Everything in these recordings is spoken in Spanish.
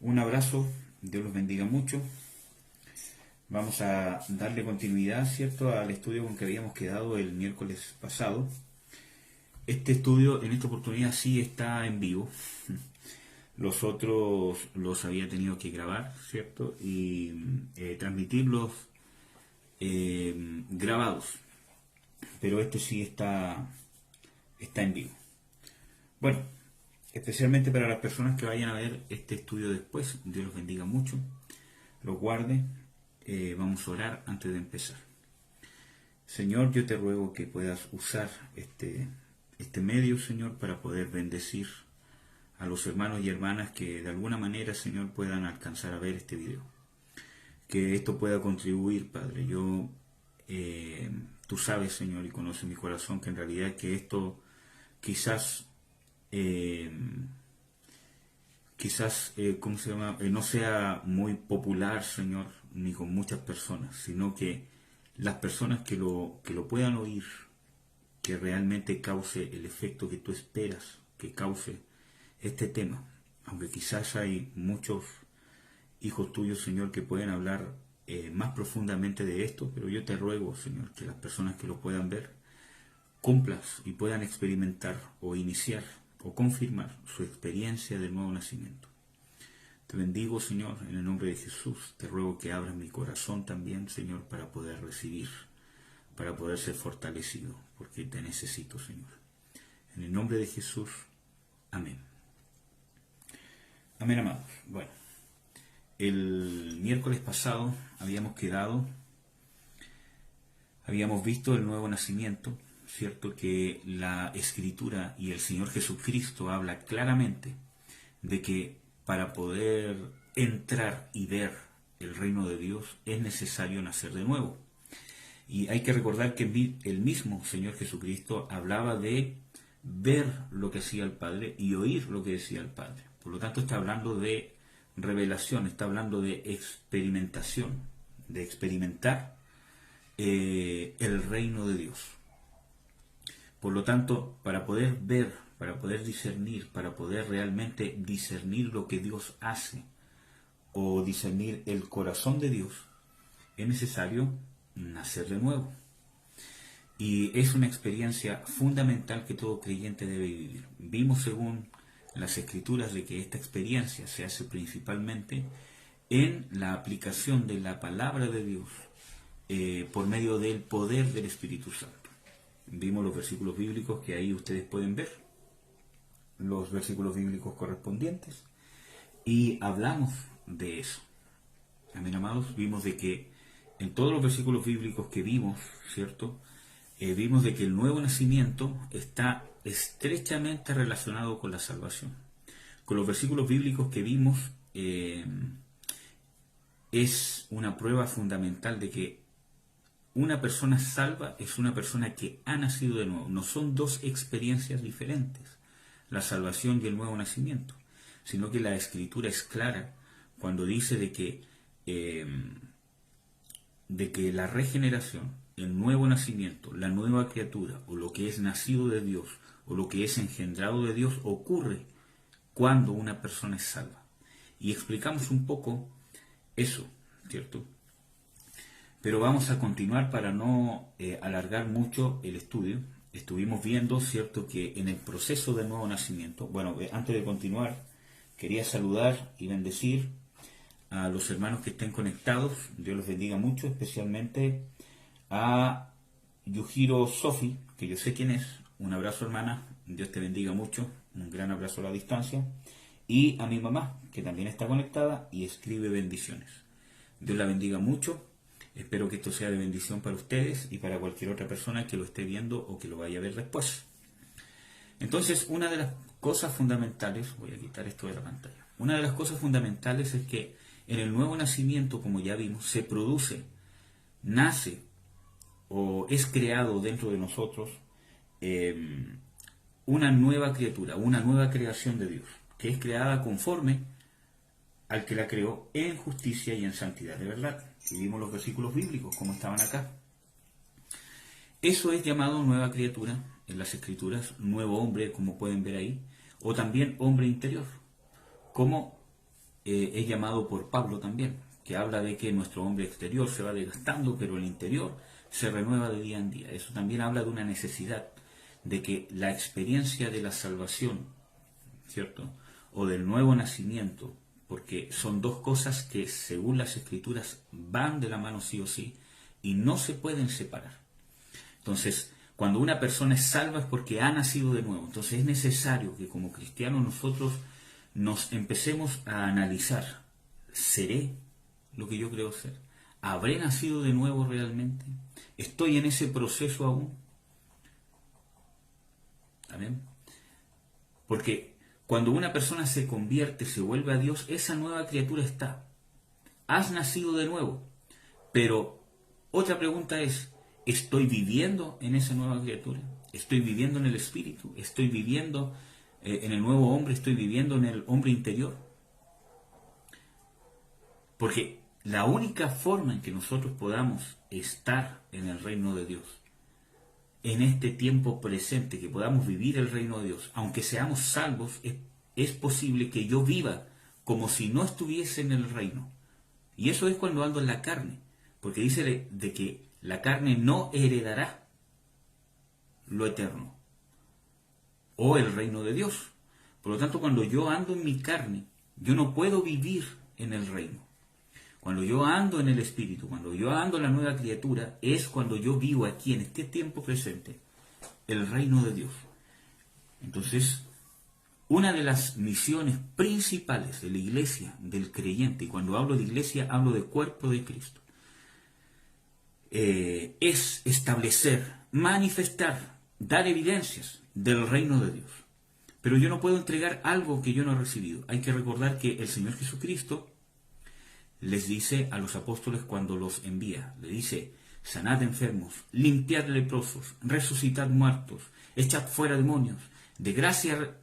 Un abrazo, Dios los bendiga mucho. Vamos a darle continuidad, ¿cierto?, al estudio con que habíamos quedado el miércoles pasado. Este estudio en esta oportunidad sí está en vivo. Los otros los había tenido que grabar, ¿cierto?, y transmitirlos grabados. Pero este sí está en vivo. Bueno, especialmente para las personas que vayan a ver este estudio después, Dios los bendiga mucho, los guarde. Vamos a orar antes de empezar. Señor, yo te ruego que puedas usar este medio, Señor, para poder bendecir a los hermanos y hermanas que de alguna manera, Señor, puedan alcanzar a ver este video. Que esto pueda contribuir, Padre. Tú sabes, Señor, y conoces mi corazón, que en realidad que esto quizás ¿cómo se llama? No sea muy popular, Señor, ni con muchas personas, sino que las personas que lo puedan oír, que realmente cause el efecto que tú esperas que cause este tema, aunque quizás hay muchos hijos tuyos, Señor, que pueden hablar más profundamente de esto, pero yo te ruego, Señor, que las personas que lo puedan ver cumplas y puedan experimentar o iniciar o confirmar su experiencia del nuevo nacimiento. Te bendigo, Señor, en el nombre de Jesús. Te ruego que abras mi corazón también, Señor, para poder recibir, para poder ser fortalecido, porque te necesito, Señor. En el nombre de Jesús, amén. Amén, amados. Bueno, el miércoles pasado habíamos visto el nuevo nacimiento, cierto, que la Escritura y el Señor Jesucristo habla claramente de que para poder entrar y ver el reino de Dios es necesario nacer de nuevo. Y hay que recordar que el mismo Señor Jesucristo hablaba de ver lo que hacía el Padre y oír lo que decía el Padre. Por lo tanto, está hablando de revelación, está hablando de experimentación, de experimentar el reino de Dios. Por lo tanto, para poder ver, para poder discernir, para poder realmente discernir lo que Dios hace o discernir el corazón de Dios, es necesario nacer de nuevo. Y es una experiencia fundamental que todo creyente debe vivir. Vimos según las Escrituras de que esta experiencia se hace principalmente en la aplicación de la palabra de Dios por medio del poder del Espíritu Santo. Vimos los versículos bíblicos que ahí ustedes pueden ver, los versículos bíblicos correspondientes, y hablamos de eso. Amén, amados. Vimos de que en todos los versículos bíblicos que vimos, ¿cierto? Vimos de que el nuevo nacimiento está estrechamente relacionado con la salvación. Con los versículos bíblicos que vimos, es una prueba fundamental de que una persona salva es una persona que ha nacido de nuevo. No son dos experiencias diferentes, la salvación y el nuevo nacimiento, sino que la Escritura es clara cuando dice de que la regeneración, el nuevo nacimiento, la nueva criatura, o lo que es nacido de Dios, o lo que es engendrado de Dios, ocurre cuando una persona es salva. Y explicamos un poco eso, ¿cierto? Pero vamos a continuar para no alargar mucho el estudio. Estuvimos viendo, ¿cierto?, que en el proceso del nuevo nacimiento, bueno, antes de continuar, quería saludar y bendecir a los hermanos que estén conectados. Dios los bendiga mucho, especialmente a Yujiro Sofi, que yo sé quién es. Un abrazo, hermana, Dios te bendiga mucho, un gran abrazo a la distancia. Y a mi mamá, que también está conectada y escribe bendiciones. Dios la bendiga mucho. Espero que esto sea de bendición para ustedes y para cualquier otra persona que lo esté viendo o que lo vaya a ver después. Entonces, una de las cosas fundamentales, voy a quitar esto de la pantalla, una de las cosas fundamentales es que en el nuevo nacimiento, como ya vimos, se produce, nace o es creado dentro de nosotros una nueva criatura, una nueva creación de Dios, que es creada conforme al que la creó en justicia y en santidad de verdad. Y vimos los versículos bíblicos como estaban acá. Eso es llamado nueva criatura en las Escrituras, nuevo hombre, como pueden ver ahí, o también hombre interior, como es llamado por Pablo también, que habla de que nuestro hombre exterior se va desgastando, pero el interior se renueva de día en día. Eso también habla de una necesidad de que la experiencia de la salvación, ¿cierto? O del nuevo nacimiento, porque son dos cosas que según las Escrituras van de la mano sí o sí y no se pueden separar. Entonces, cuando una persona es salva es porque ha nacido de nuevo. Entonces es necesario que como cristianos nosotros nos empecemos a analizar, ¿seré lo que yo creo ser? ¿Habré nacido de nuevo realmente? ¿Estoy en ese proceso aún? ¿Amén? Porque cuando una persona se convierte, se vuelve a Dios, esa nueva criatura está. Has nacido de nuevo. Pero otra pregunta es, ¿estoy viviendo en esa nueva criatura? ¿Estoy viviendo en el Espíritu? ¿Estoy viviendo en el nuevo hombre? ¿Estoy viviendo en el hombre interior? Porque la única forma en que nosotros podamos estar en el reino de Dios, en este tiempo presente, que podamos vivir el reino de Dios, aunque seamos salvos, es posible que yo viva como si no estuviese en el reino. Y eso es cuando ando en la carne, porque dice de que la carne no heredará lo eterno o el reino de Dios. Por lo tanto, cuando yo ando en mi carne, yo no puedo vivir en el reino. Cuando yo ando en el Espíritu, cuando yo ando en la nueva criatura, es cuando yo vivo aquí, en este tiempo presente, el reino de Dios. Entonces, una de las misiones principales de la iglesia, del creyente, y cuando hablo de iglesia, hablo de cuerpo de Cristo, es establecer, manifestar, dar evidencias del reino de Dios. Pero yo no puedo entregar algo que yo no he recibido. Hay que recordar que el Señor Jesucristo les dice a los apóstoles cuando los envía, le dice, sanad enfermos, limpiad leprosos, resucitad muertos, echad fuera demonios, de gracia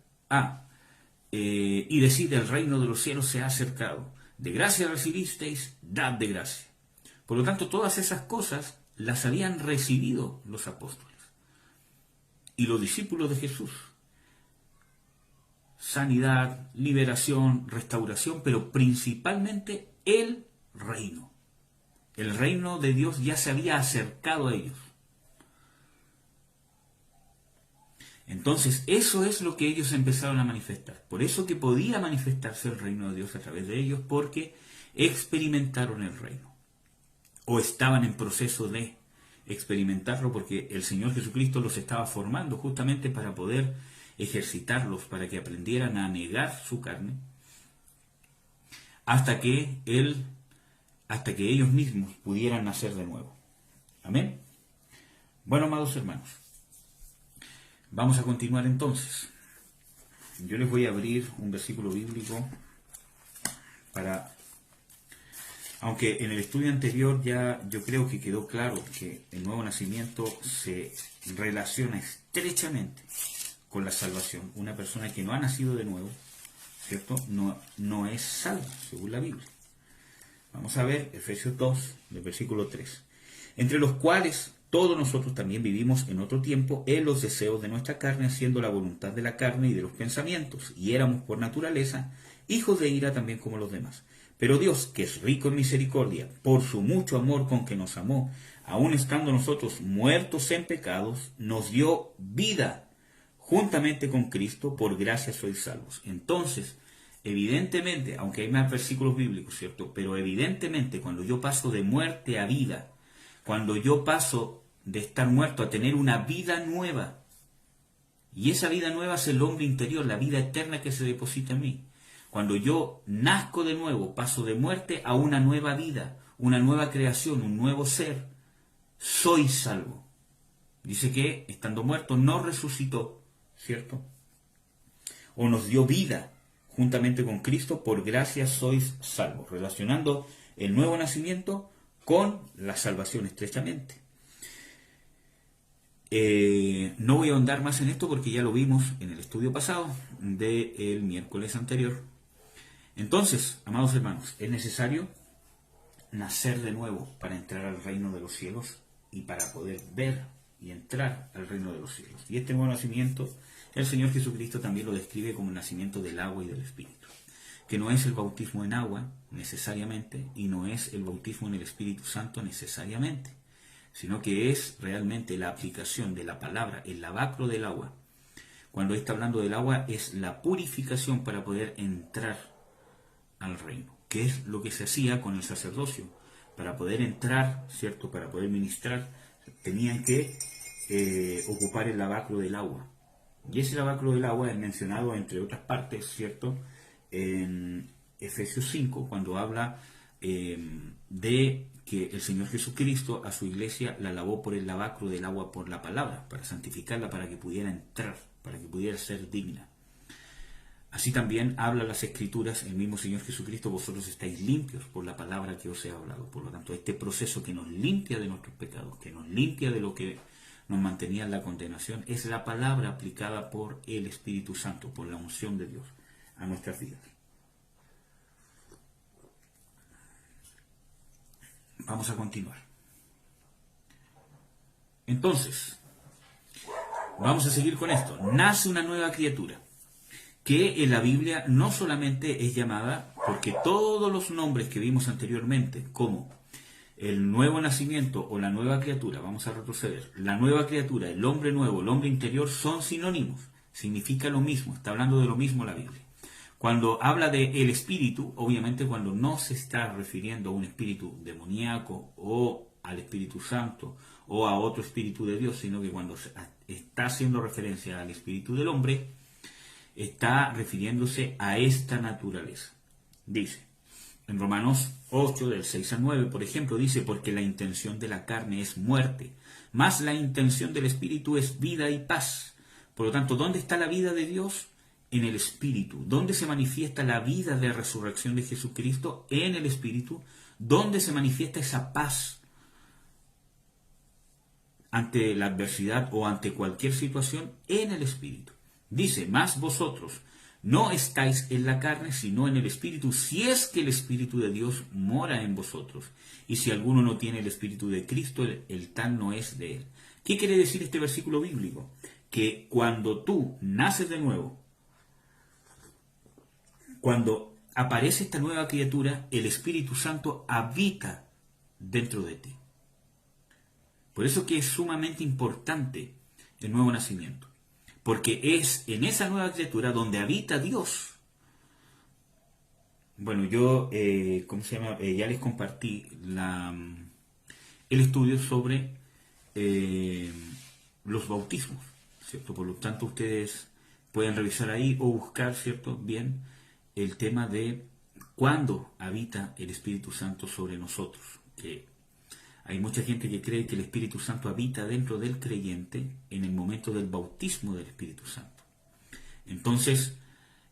y decid, el reino de los cielos se ha acercado, de gracia recibisteis, dad de gracia. Por lo tanto, todas esas cosas las habían recibido los apóstoles y los discípulos de Jesús. Sanidad, liberación, restauración, pero principalmente el reino. El reino de Dios ya se había acercado a ellos. Entonces, eso es lo que ellos empezaron a manifestar. Por eso que podía manifestarse el reino de Dios a través de ellos, porque experimentaron el reino. O estaban en proceso de experimentarlo, porque el Señor Jesucristo los estaba formando justamente para poder ejercitarlos, para que aprendieran a negar su carne, hasta que ellos mismos pudieran nacer de nuevo. Amén. Bueno, amados hermanos, vamos a continuar entonces. Yo les voy a abrir un versículo bíblico para, aunque en el estudio anterior ya yo creo que quedó claro que el nuevo nacimiento se relaciona estrechamente con la salvación. Una persona que no ha nacido de nuevo, ¿cierto? No es salva, según la Biblia. Vamos a ver Efesios 2, del versículo 3. Entre los cuales todos nosotros también vivimos en otro tiempo en los deseos de nuestra carne, haciendo la voluntad de la carne y de los pensamientos, y éramos por naturaleza hijos de ira también como los demás. Pero Dios, que es rico en misericordia, por su mucho amor con que nos amó, aun estando nosotros muertos en pecados, nos dio vida juntamente con Cristo, por gracia sois salvos. Entonces, evidentemente, aunque hay más versículos bíblicos, ¿cierto? Pero evidentemente cuando yo paso de muerte a vida, cuando yo paso de estar muerto a tener una vida nueva, y esa vida nueva es el hombre interior, la vida eterna que se deposita en mí. Cuando yo nazco de nuevo, paso de muerte a una nueva vida, una nueva creación, un nuevo ser, soy salvo. Dice que, estando muerto, no resucitó, ¿cierto? O nos dio vida juntamente con Cristo, por gracia sois salvos, relacionando el nuevo nacimiento con la salvación estrechamente. No voy a ahondar más en esto porque ya lo vimos en el estudio pasado del miércoles anterior. Entonces, amados hermanos, es necesario nacer de nuevo para entrar al reino de los cielos y para poder ver y entrar al reino de los cielos. Y este nuevo nacimiento, el Señor Jesucristo también lo describe como el nacimiento del agua y del Espíritu. que no es el bautismo en agua necesariamente y no es el bautismo en el Espíritu Santo necesariamente, sino que es realmente la aplicación de la palabra, el lavacro del agua. Cuando está hablando del agua es la purificación para poder entrar al reino, que es lo que se hacía con el sacerdocio. Para poder entrar, ¿cierto? Para poder ministrar, tenían que ocupar el lavacro del agua. Y ese lavacro del agua es mencionado, entre otras partes, ¿cierto?, en Efesios 5, cuando habla de que el Señor Jesucristo a su iglesia la lavó por el lavacro del agua por la palabra, para santificarla, para que pudiera entrar, para que pudiera ser digna. Así también habla las Escrituras, el mismo Señor Jesucristo: vosotros estáis limpios por la palabra que os he hablado. Por lo tanto, este proceso que nos limpia de nuestros pecados, que nos limpia de lo que nos mantenía en la condenación, es la palabra aplicada por el Espíritu Santo, por la unción de Dios a nuestras vidas. Vamos a continuar. Entonces, vamos a seguir con esto. Nace una nueva criatura, que en la Biblia no solamente es llamada, porque todos los nombres que vimos anteriormente, como el nuevo nacimiento o la nueva criatura, vamos a retroceder, la nueva criatura, el hombre nuevo, el hombre interior, son sinónimos, significa lo mismo, está hablando de lo mismo la Biblia. Cuando habla de el espíritu, obviamente cuando no se está refiriendo a un espíritu demoníaco o al Espíritu Santo o a otro espíritu de Dios, sino que cuando está haciendo referencia al espíritu del hombre, está refiriéndose a esta naturaleza. Dice, en Romanos 8, del 6 al 9, por ejemplo, dice: porque la intención de la carne es muerte, mas la intención del espíritu es vida y paz. Por lo tanto, ¿dónde está la vida de Dios? En el Espíritu. ¿Dónde se manifiesta la vida de resurrección de Jesucristo? En el Espíritu. ¿Dónde se manifiesta esa paz ante la adversidad o ante cualquier situación? En el Espíritu. Dice: mas vosotros no estáis en la carne, sino en el Espíritu, si es que el Espíritu de Dios mora en vosotros. Y si alguno no tiene el Espíritu de Cristo, el tal no es de él. ¿Qué quiere decir este versículo bíblico? Que cuando tú naces de nuevo, cuando aparece esta nueva criatura, el Espíritu Santo habita dentro de ti. Por eso que es sumamente importante el nuevo nacimiento. Porque es en esa nueva criatura donde habita Dios. Bueno, yo, ya les compartí el estudio sobre los bautismos, ¿cierto? Por lo tanto, ustedes pueden revisar ahí o buscar, ¿cierto?, bien el tema de cuándo habita el Espíritu Santo sobre nosotros. Que hay mucha gente que cree que el Espíritu Santo habita dentro del creyente en el momento del bautismo del Espíritu Santo. Entonces,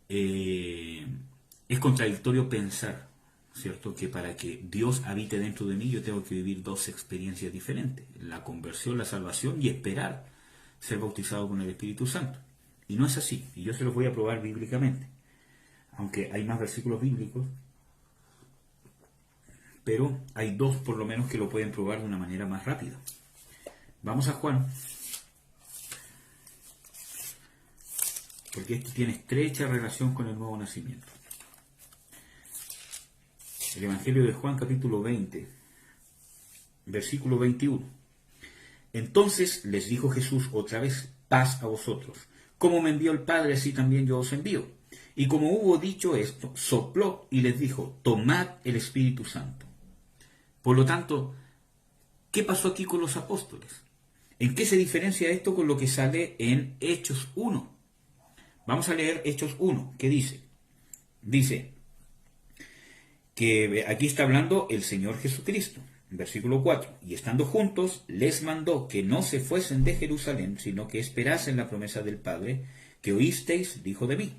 es contradictorio pensar, ¿cierto?, que para que Dios habite dentro de mí yo tengo que vivir dos experiencias diferentes: la conversión, la salvación, y esperar ser bautizado con el Espíritu Santo. Y no es así, y yo se los voy a probar bíblicamente. Aunque hay más versículos bíblicos, pero hay dos por lo menos que lo pueden probar de una manera más rápida. Vamos a Juan, porque esto tiene estrecha relación con el nuevo nacimiento. El Evangelio de Juan, capítulo 20, versículo 21. Entonces les dijo Jesús otra vez: paz a vosotros. Como me envió el Padre, así también yo os envío. Y como hubo dicho esto, sopló y les dijo: tomad el Espíritu Santo. Por lo tanto, ¿qué pasó aquí con los apóstoles? ¿En qué se diferencia esto con lo que sale en Hechos 1? Vamos a leer Hechos 1. ¿Qué dice? Dice que aquí está hablando el Señor Jesucristo. Versículo 4. Y estando juntos, les mandó que no se fuesen de Jerusalén, sino que esperasen la promesa del Padre, que oísteis, dijo de mí.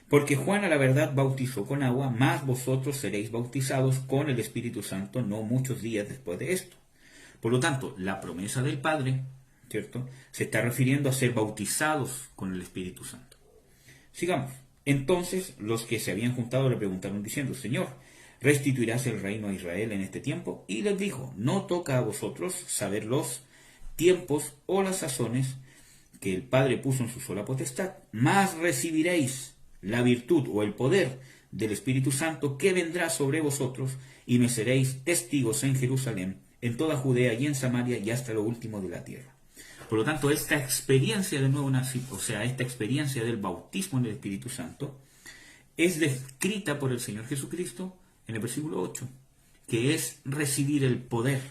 Porque Juan a la verdad bautizó con agua, mas vosotros seréis bautizados con el Espíritu Santo no muchos días después de esto. Por lo tanto, la promesa del Padre, ¿cierto?, se está refiriendo a ser bautizados con el Espíritu Santo. Sigamos. Entonces los que se habían juntado le preguntaron diciendo: Señor, ¿restituirás el reino a Israel en este tiempo? Y les dijo: no toca a vosotros saber los tiempos o las sazones que el Padre puso en su sola potestad, mas recibiréis la virtud o el poder del Espíritu Santo que vendrá sobre vosotros, y me seréis testigos en Jerusalén, en toda Judea y en Samaria y hasta lo último de la tierra. Por lo tanto, esta experiencia del nuevo nacimiento, o sea, esta experiencia del bautismo en el Espíritu Santo, es descrita por el Señor Jesucristo en el versículo 8, que es recibir el poder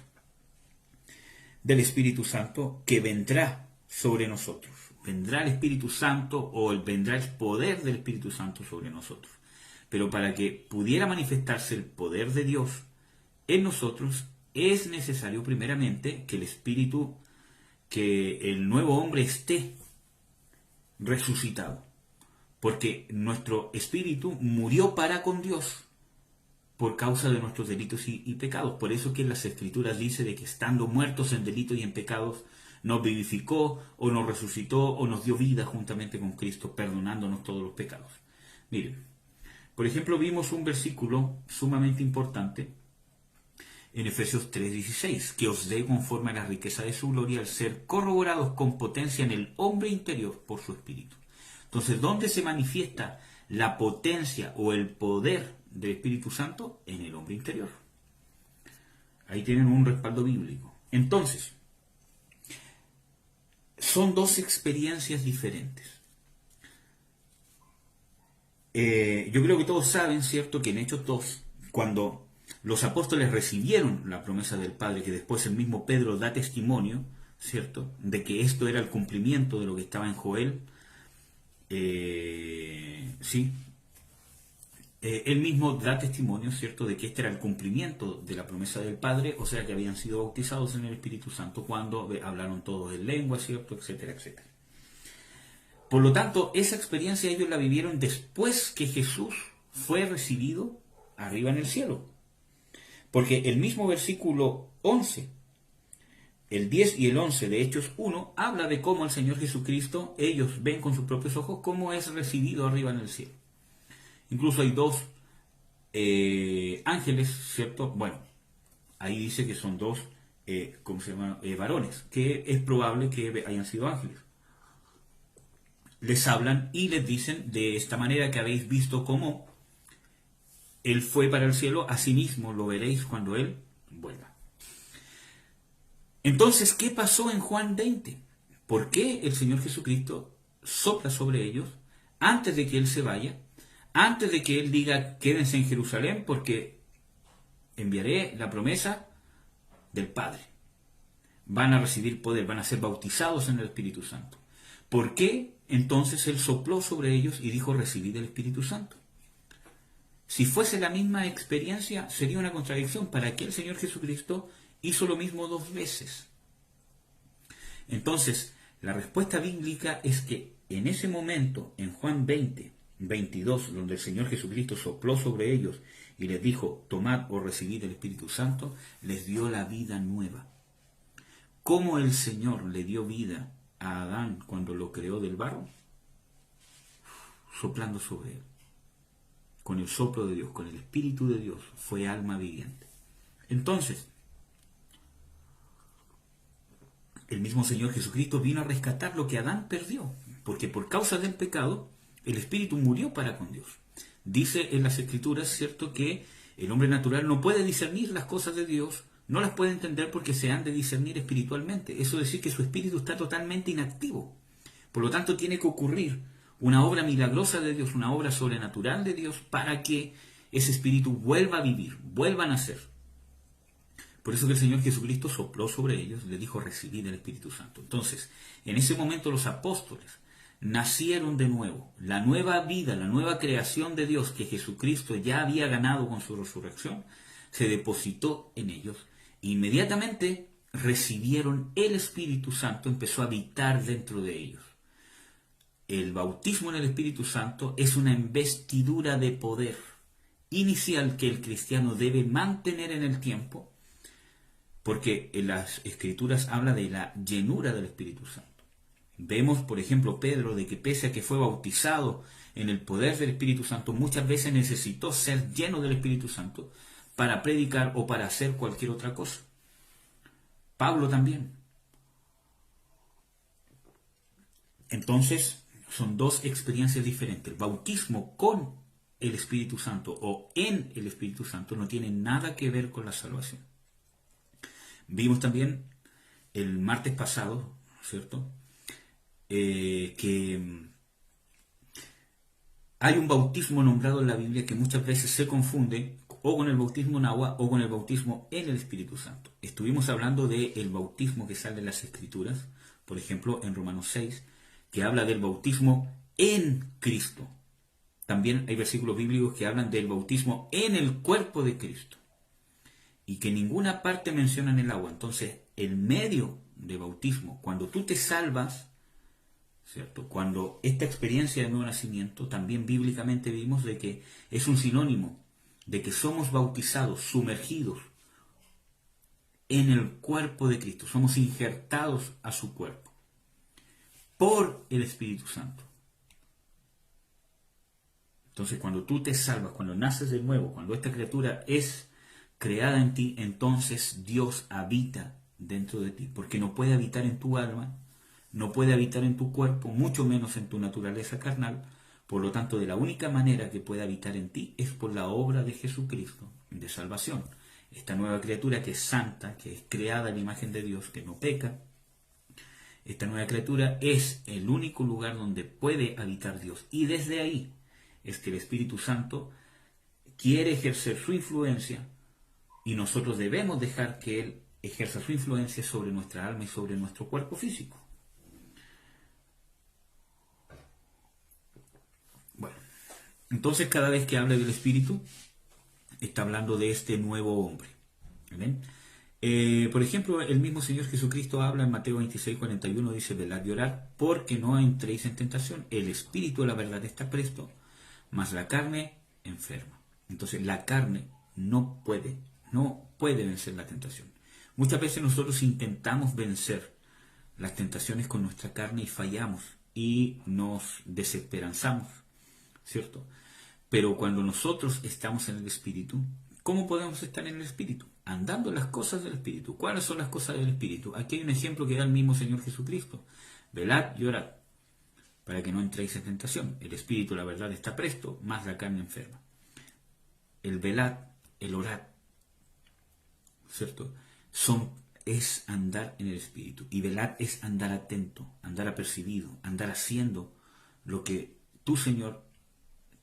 del Espíritu Santo que vendrá sobre nosotros. Vendrá el Espíritu Santo o vendrá el poder del Espíritu Santo sobre nosotros. Pero para que pudiera manifestarse el poder de Dios en nosotros, es necesario primeramente que el Espíritu, que el nuevo hombre esté resucitado. Porque nuestro espíritu murió para con Dios por causa de nuestros delitos y pecados. Por eso que en las Escrituras dice de que estando muertos en delitos y en pecados, nos vivificó o nos resucitó o nos dio vida juntamente con Cristo, perdonándonos todos los pecados. Miren, por ejemplo, vimos un versículo sumamente importante en Efesios 3:16, que os dé conforme a la riqueza de su gloria al ser corroborados con potencia en el hombre interior por su espíritu. Entonces, ¿dónde se manifiesta la potencia o el poder del Espíritu Santo? En el hombre interior. Ahí tienen un respaldo bíblico. Entonces, son dos experiencias diferentes. Yo creo que todos saben, ¿cierto?, que en Hechos 2, cuando los apóstoles recibieron la promesa del Padre, que después el mismo Pedro da testimonio, ¿cierto?, de que esto era el cumplimiento de lo que estaba en Joel, sí, él mismo da testimonio, ¿cierto?, de que este era el cumplimiento de la promesa del Padre, o sea que habían sido bautizados en el Espíritu Santo cuando hablaron todos en lengua, ¿cierto?, etcétera, etcétera. Por lo tanto, esa experiencia ellos la vivieron después que Jesús fue recibido arriba en el cielo. Porque el mismo versículo 11, el 10 y el 11 de Hechos 1, habla de cómo el Señor Jesucristo, ellos ven con sus propios ojos cómo es recibido arriba en el cielo. Incluso hay dos ángeles, ¿cierto? Bueno, ahí dice que son dos, ¿cómo se llama? Varones, que es probable que hayan sido ángeles. Les hablan y les dicen, de esta manera que habéis visto cómo Él fue para el cielo, asimismo lo veréis cuando Él vuelva. Entonces, ¿qué pasó en Juan 20? ¿Por qué el Señor Jesucristo sopla sobre ellos antes de que Él se vaya? Antes de que Él diga, quédense en Jerusalén porque enviaré la promesa del Padre. Van a recibir poder, van a ser bautizados en el Espíritu Santo. ¿Por qué entonces Él sopló sobre ellos y dijo, recibid el Espíritu Santo? Si fuese la misma experiencia, sería una contradicción. ¿Para qué el Señor Jesucristo hizo lo mismo dos veces? Entonces, la respuesta bíblica es que en ese momento, en Juan 20, 22, donde el Señor Jesucristo sopló sobre ellos y les dijo, tomad o recibid el Espíritu Santo, les dio la vida nueva. ¿Cómo el Señor le dio vida a Adán cuando lo creó del barro? Soplando sobre él. Con el soplo de Dios, con el Espíritu de Dios, fue alma viviente. Entonces, el mismo Señor Jesucristo vino a rescatar lo que Adán perdió, porque por causa del pecado, el Espíritu murió para con Dios. Dice en las Escrituras, ¿cierto?, que el hombre natural no puede discernir las cosas de Dios, no las puede entender porque se han de discernir espiritualmente. Eso es decir que su espíritu está totalmente inactivo. Por lo tanto, tiene que ocurrir una obra milagrosa de Dios, una obra sobrenatural de Dios para que ese espíritu vuelva a vivir, vuelva a nacer. Por eso que el Señor Jesucristo sopló sobre ellos, les dijo, recibid el Espíritu Santo. Entonces, en ese momento los apóstoles nacieron de nuevo. La nueva vida, la nueva creación de Dios que Jesucristo ya había ganado con su resurrección, se depositó en ellos. Inmediatamente recibieron el Espíritu Santo, empezó a habitar dentro de ellos. El bautismo en el Espíritu Santo es una investidura de poder inicial que el cristiano debe mantener en el tiempo, porque en las Escrituras habla de la llenura del Espíritu Santo. Vemos, por ejemplo, Pedro, de que pese a que fue bautizado en el poder del Espíritu Santo, muchas veces necesitó ser lleno del Espíritu Santo para predicar o para hacer cualquier otra cosa. Pablo también. Entonces, son dos experiencias diferentes. El bautismo con el Espíritu Santo o en el Espíritu Santo no tiene nada que ver con la salvación. Vimos también el martes pasado, ¿cierto? Que hay un bautismo nombrado en la Biblia que muchas veces se confunde o con el bautismo en agua o con el bautismo en el Espíritu Santo. Estuvimos hablando del bautismo que sale en las Escrituras, por ejemplo en Romanos 6, que habla del bautismo en Cristo. También hay versículos bíblicos que hablan del bautismo en el cuerpo de Cristo y que en ninguna parte mencionan el agua. Entonces, el medio de bautismo, cuando tú te salvas, ¿cierto? Cuando esta experiencia de nuevo nacimiento, también bíblicamente vimos de que es un sinónimo de que somos bautizados, sumergidos en el cuerpo de Cristo, somos injertados a su cuerpo por el Espíritu Santo. Entonces, cuando tú te salvas, cuando naces de nuevo, cuando esta criatura es creada en ti, entonces Dios habita dentro de ti, porque no puede habitar en tu alma, no puede habitar en tu cuerpo, mucho menos en tu naturaleza carnal. Por lo tanto, de la única manera que puede habitar en ti es por la obra de Jesucristo de salvación. Esta nueva criatura que es santa, que es creada en la imagen de Dios, que no peca, esta nueva criatura es el único lugar donde puede habitar Dios. Y desde ahí es que el Espíritu Santo quiere ejercer su influencia y nosotros debemos dejar que Él ejerza su influencia sobre nuestra alma y sobre nuestro cuerpo físico. Bueno, entonces cada vez que habla del Espíritu, está hablando de este nuevo hombre. ¿Amén? Por ejemplo, el mismo Señor Jesucristo habla en Mateo 26:41, dice, velad y orad, porque no entréis en tentación. El Espíritu de la verdad está presto, mas la carne enferma. Entonces la carne no puede vencer la tentación. Muchas veces nosotros intentamos vencer las tentaciones con nuestra carne y fallamos y nos desesperanzamos, ¿cierto? Pero cuando nosotros estamos en el Espíritu, ¿cómo podemos estar en el Espíritu? Andando las cosas del Espíritu. ¿Cuáles son las cosas del Espíritu? Aquí hay un ejemplo que da el mismo Señor Jesucristo. Velad y orad, para que no entréis en tentación. El Espíritu, la verdad, está presto, mas la carne enferma. El velad, el orad, ¿cierto? Es andar en el Espíritu. Y velad es andar atento, andar apercibido, andar haciendo lo que tu Señor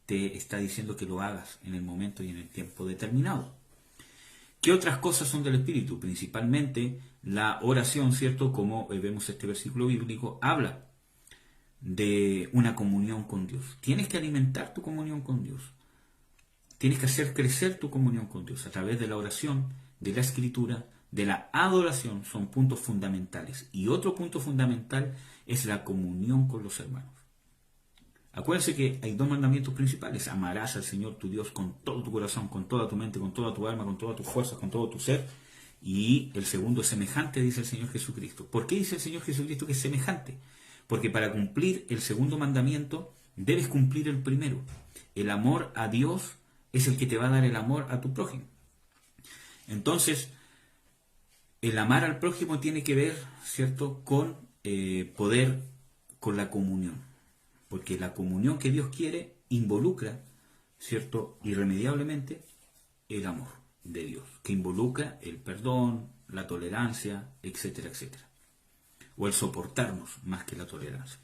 te está diciendo que lo hagas en el momento y en el tiempo determinado. ¿Qué otras cosas son del Espíritu? Principalmente la oración, ¿cierto? Como vemos este versículo bíblico, habla de una comunión con Dios. Tienes que alimentar tu comunión con Dios. Tienes que hacer crecer tu comunión con Dios a través de la oración, de la escritura, de la adoración. Son puntos fundamentales. Y otro punto fundamental es la comunión con los hermanos. Acuérdense que hay dos mandamientos principales. Amarás al Señor tu Dios con todo tu corazón, con toda tu mente, con toda tu alma, con todas tus fuerzas, con todo tu ser. Y el segundo es semejante, dice el Señor Jesucristo. ¿Por qué dice el Señor Jesucristo que es semejante? Porque para cumplir el segundo mandamiento, debes cumplir el primero. El amor a Dios es el que te va a dar el amor a tu prójimo. Entonces, el amar al prójimo tiene que ver, ¿cierto?, con con la comunión. Porque la comunión que Dios quiere involucra, ¿cierto?, irremediablemente el amor de Dios, que involucra el perdón, la tolerancia, etcétera, etcétera. O el soportarnos más que la tolerancia.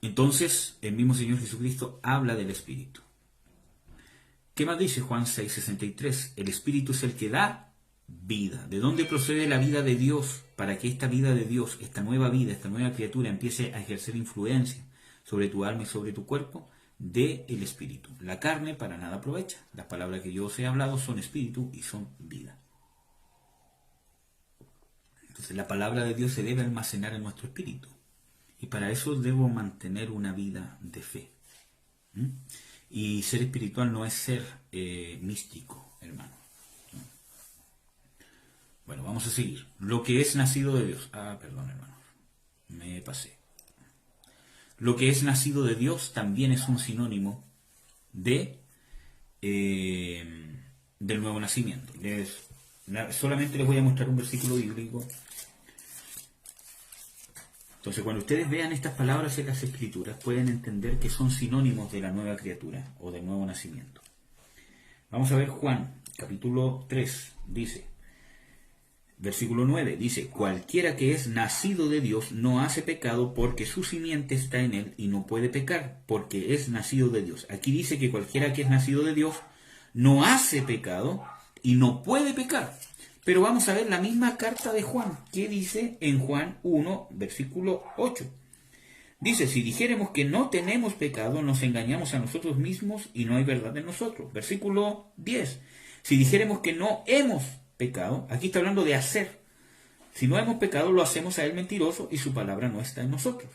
Entonces, el mismo Señor Jesucristo habla del Espíritu. ¿Qué más dice Juan 6:63? El Espíritu es el que da vida. ¿De dónde procede la vida de Dios? Para que esta vida de Dios, esta nueva vida, esta nueva criatura empiece a ejercer influencia sobre tu alma y sobre tu cuerpo, del Espíritu. La carne para nada aprovecha. Las palabras que yo os he hablado son Espíritu y son vida. Entonces la palabra de Dios se debe almacenar en nuestro espíritu. Y para eso debo mantener una vida de fe. Y ser espiritual no es ser místico, hermano. Bueno, vamos a seguir. Lo que es nacido de Dios. Perdón, hermano. Me pasé. Lo que es nacido de Dios también es un sinónimo del nuevo nacimiento. Solamente les voy a mostrar un versículo bíblico Entonces, cuando ustedes vean estas palabras en las Escrituras, pueden entender que son sinónimos de la nueva criatura o del nuevo nacimiento. Vamos a ver Juan, capítulo 3, dice, versículo 9, dice, cualquiera que es nacido de Dios no hace pecado porque su simiente está en él y no puede pecar porque es nacido de Dios. Aquí dice que cualquiera que es nacido de Dios no hace pecado y no puede pecar. Pero vamos a ver la misma carta de Juan, que dice en Juan 1, versículo 8. Dice, si dijéremos que no tenemos pecado, nos engañamos a nosotros mismos y no hay verdad en nosotros. Versículo 10. Si dijéremos que no hemos pecado, aquí está hablando de hacer. Si no hemos pecado, lo hacemos a él mentiroso y su palabra no está en nosotros.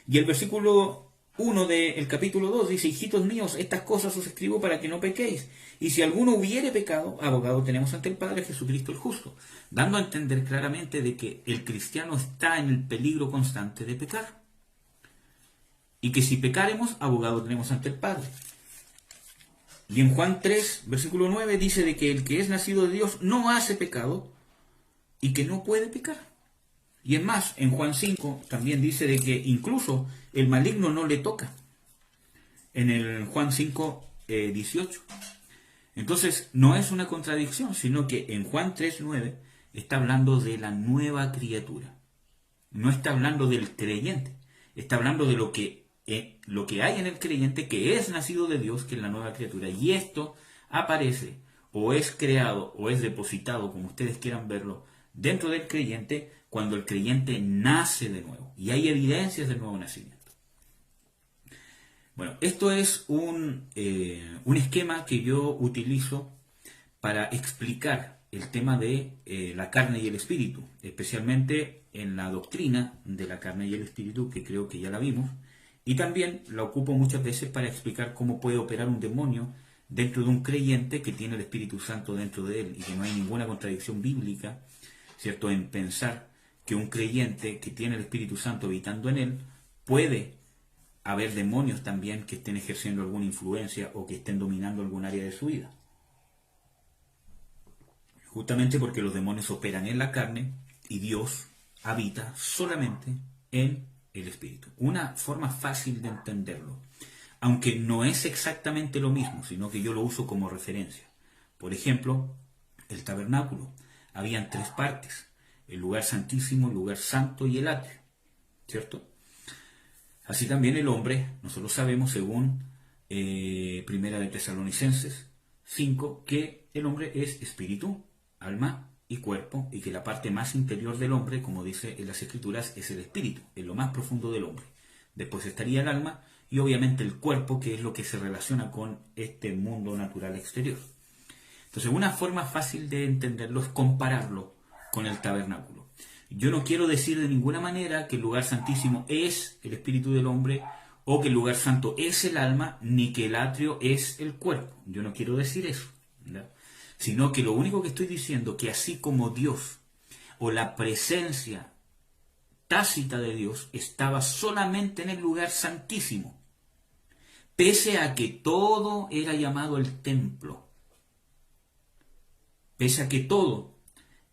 Y el versículo 1 del capítulo 2 dice, hijitos míos, estas cosas os escribo para que no pequéis. Y si alguno hubiere pecado, abogado tenemos ante el Padre, Jesucristo el justo. Dando a entender claramente de que el cristiano está en el peligro constante de pecar. Y que si pecaremos, abogado tenemos ante el Padre. Y en Juan 3, versículo 9, dice de que el que es nacido de Dios no hace pecado y que no puede pecar. Y es más, en Juan 5 también dice de que incluso el maligno no le toca. En el Juan 5, 18. Entonces, no es una contradicción, sino que en Juan 3, 9 está hablando de la nueva criatura. No está hablando del creyente. Está hablando de lo que hay en el creyente, que es nacido de Dios, que es la nueva criatura. Y esto aparece, o es creado, o es depositado, como ustedes quieran verlo, dentro del creyente, cuando el creyente nace de nuevo. Y hay evidencias del nuevo nacimiento. Bueno, esto es un esquema que yo utilizo para explicar el tema de la carne y el espíritu, especialmente en la doctrina de la carne y el espíritu, que creo que ya la vimos, y también la ocupo muchas veces para explicar cómo puede operar un demonio dentro de un creyente que tiene el Espíritu Santo dentro de él, y que no hay ninguna contradicción bíblica, ¿cierto?, en pensar que un creyente que tiene el Espíritu Santo habitando en él, puede haber demonios también que estén ejerciendo alguna influencia o que estén dominando algún área de su vida. Justamente porque los demonios operan en la carne y Dios habita solamente en el Espíritu. Una forma fácil de entenderlo, aunque no es exactamente lo mismo, sino que yo lo uso como referencia. Por ejemplo, el tabernáculo. Habían 3 partes: el lugar santísimo, el lugar santo y el atrio, ¿cierto? Así también el hombre, nosotros sabemos, según Primera de Tesalonicenses 5, que el hombre es espíritu, alma y cuerpo, y que la parte más interior del hombre, como dice en las Escrituras, es el espíritu, es lo más profundo del hombre. Después estaría el alma y obviamente el cuerpo, que es lo que se relaciona con este mundo natural exterior. Entonces, una forma fácil de entenderlo es compararlo con el tabernáculo. Yo no quiero decir de ninguna manera que el lugar santísimo es el espíritu del hombre, o que el lugar santo es el alma, ni que el atrio es el cuerpo. Yo no quiero decir eso, ¿verdad? Sino que lo único que estoy diciendo, que así como Dios, o la presencia tácita de Dios, estaba solamente en el lugar santísimo, pese a que todo era llamado el templo, pese a que todo,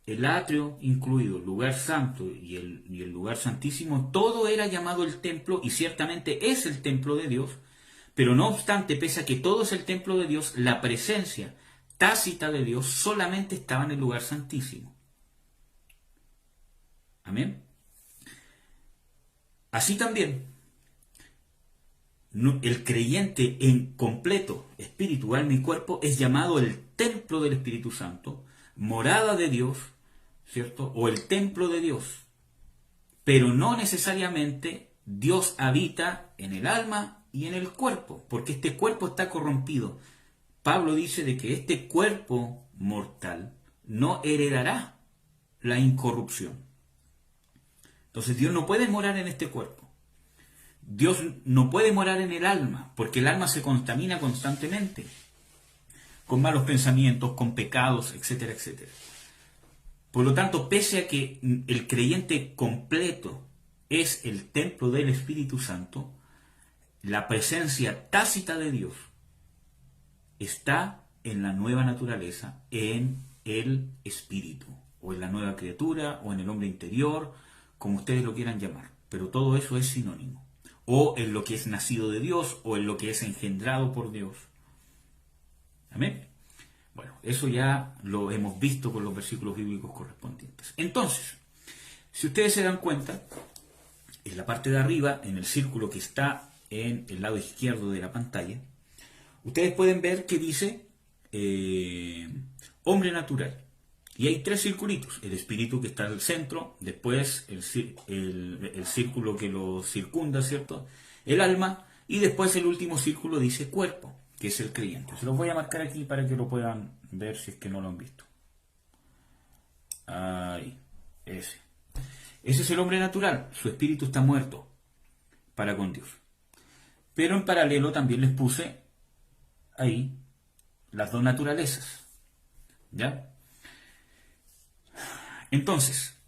el atrio incluido, el lugar santo y el lugar santísimo, todo era llamado el templo, y ciertamente es el templo de Dios, pero no obstante, pese a que todo es el templo de Dios, la presencia tácita de Dios solamente estaba en el lugar santísimo. Amén. Así también, el creyente en completo, espíritu, alma y cuerpo, es llamado el templo del Espíritu Santo, morada de Dios, ¿cierto? O el templo de Dios. Pero no necesariamente Dios habita en el alma y en el cuerpo, porque este cuerpo está corrompido. Pablo dice de que este cuerpo mortal no heredará la incorrupción. Entonces Dios no puede morar en este cuerpo. Dios no puede morar en el alma, porque el alma se contamina constantemente con malos pensamientos, con pecados, etcétera, etcétera. Por lo tanto, pese a que el creyente completo es el templo del Espíritu Santo, la presencia tácita de Dios está en la nueva naturaleza, en el Espíritu, o en la nueva criatura, o en el hombre interior, como ustedes lo quieran llamar, pero todo eso es sinónimo. O en lo que es nacido de Dios, o en lo que es engendrado por Dios. Amén. Bueno, eso ya lo hemos visto con los versículos bíblicos correspondientes. Entonces, si ustedes se dan cuenta, en la parte de arriba, en el círculo que está en el lado izquierdo de la pantalla, ustedes pueden ver que dice hombre natural. Y hay tres circulitos. El espíritu que está en el centro, después el círculo que lo circunda, ¿cierto? El alma, y después el último círculo dice cuerpo, que es el creyente. Se los voy a marcar aquí para que lo puedan ver si es que no lo han visto. Ahí, ese. Ese es el hombre natural. Su espíritu está muerto para con Dios. Pero en paralelo también les puse ahí las dos naturalezas. ¿Ya? Entonces,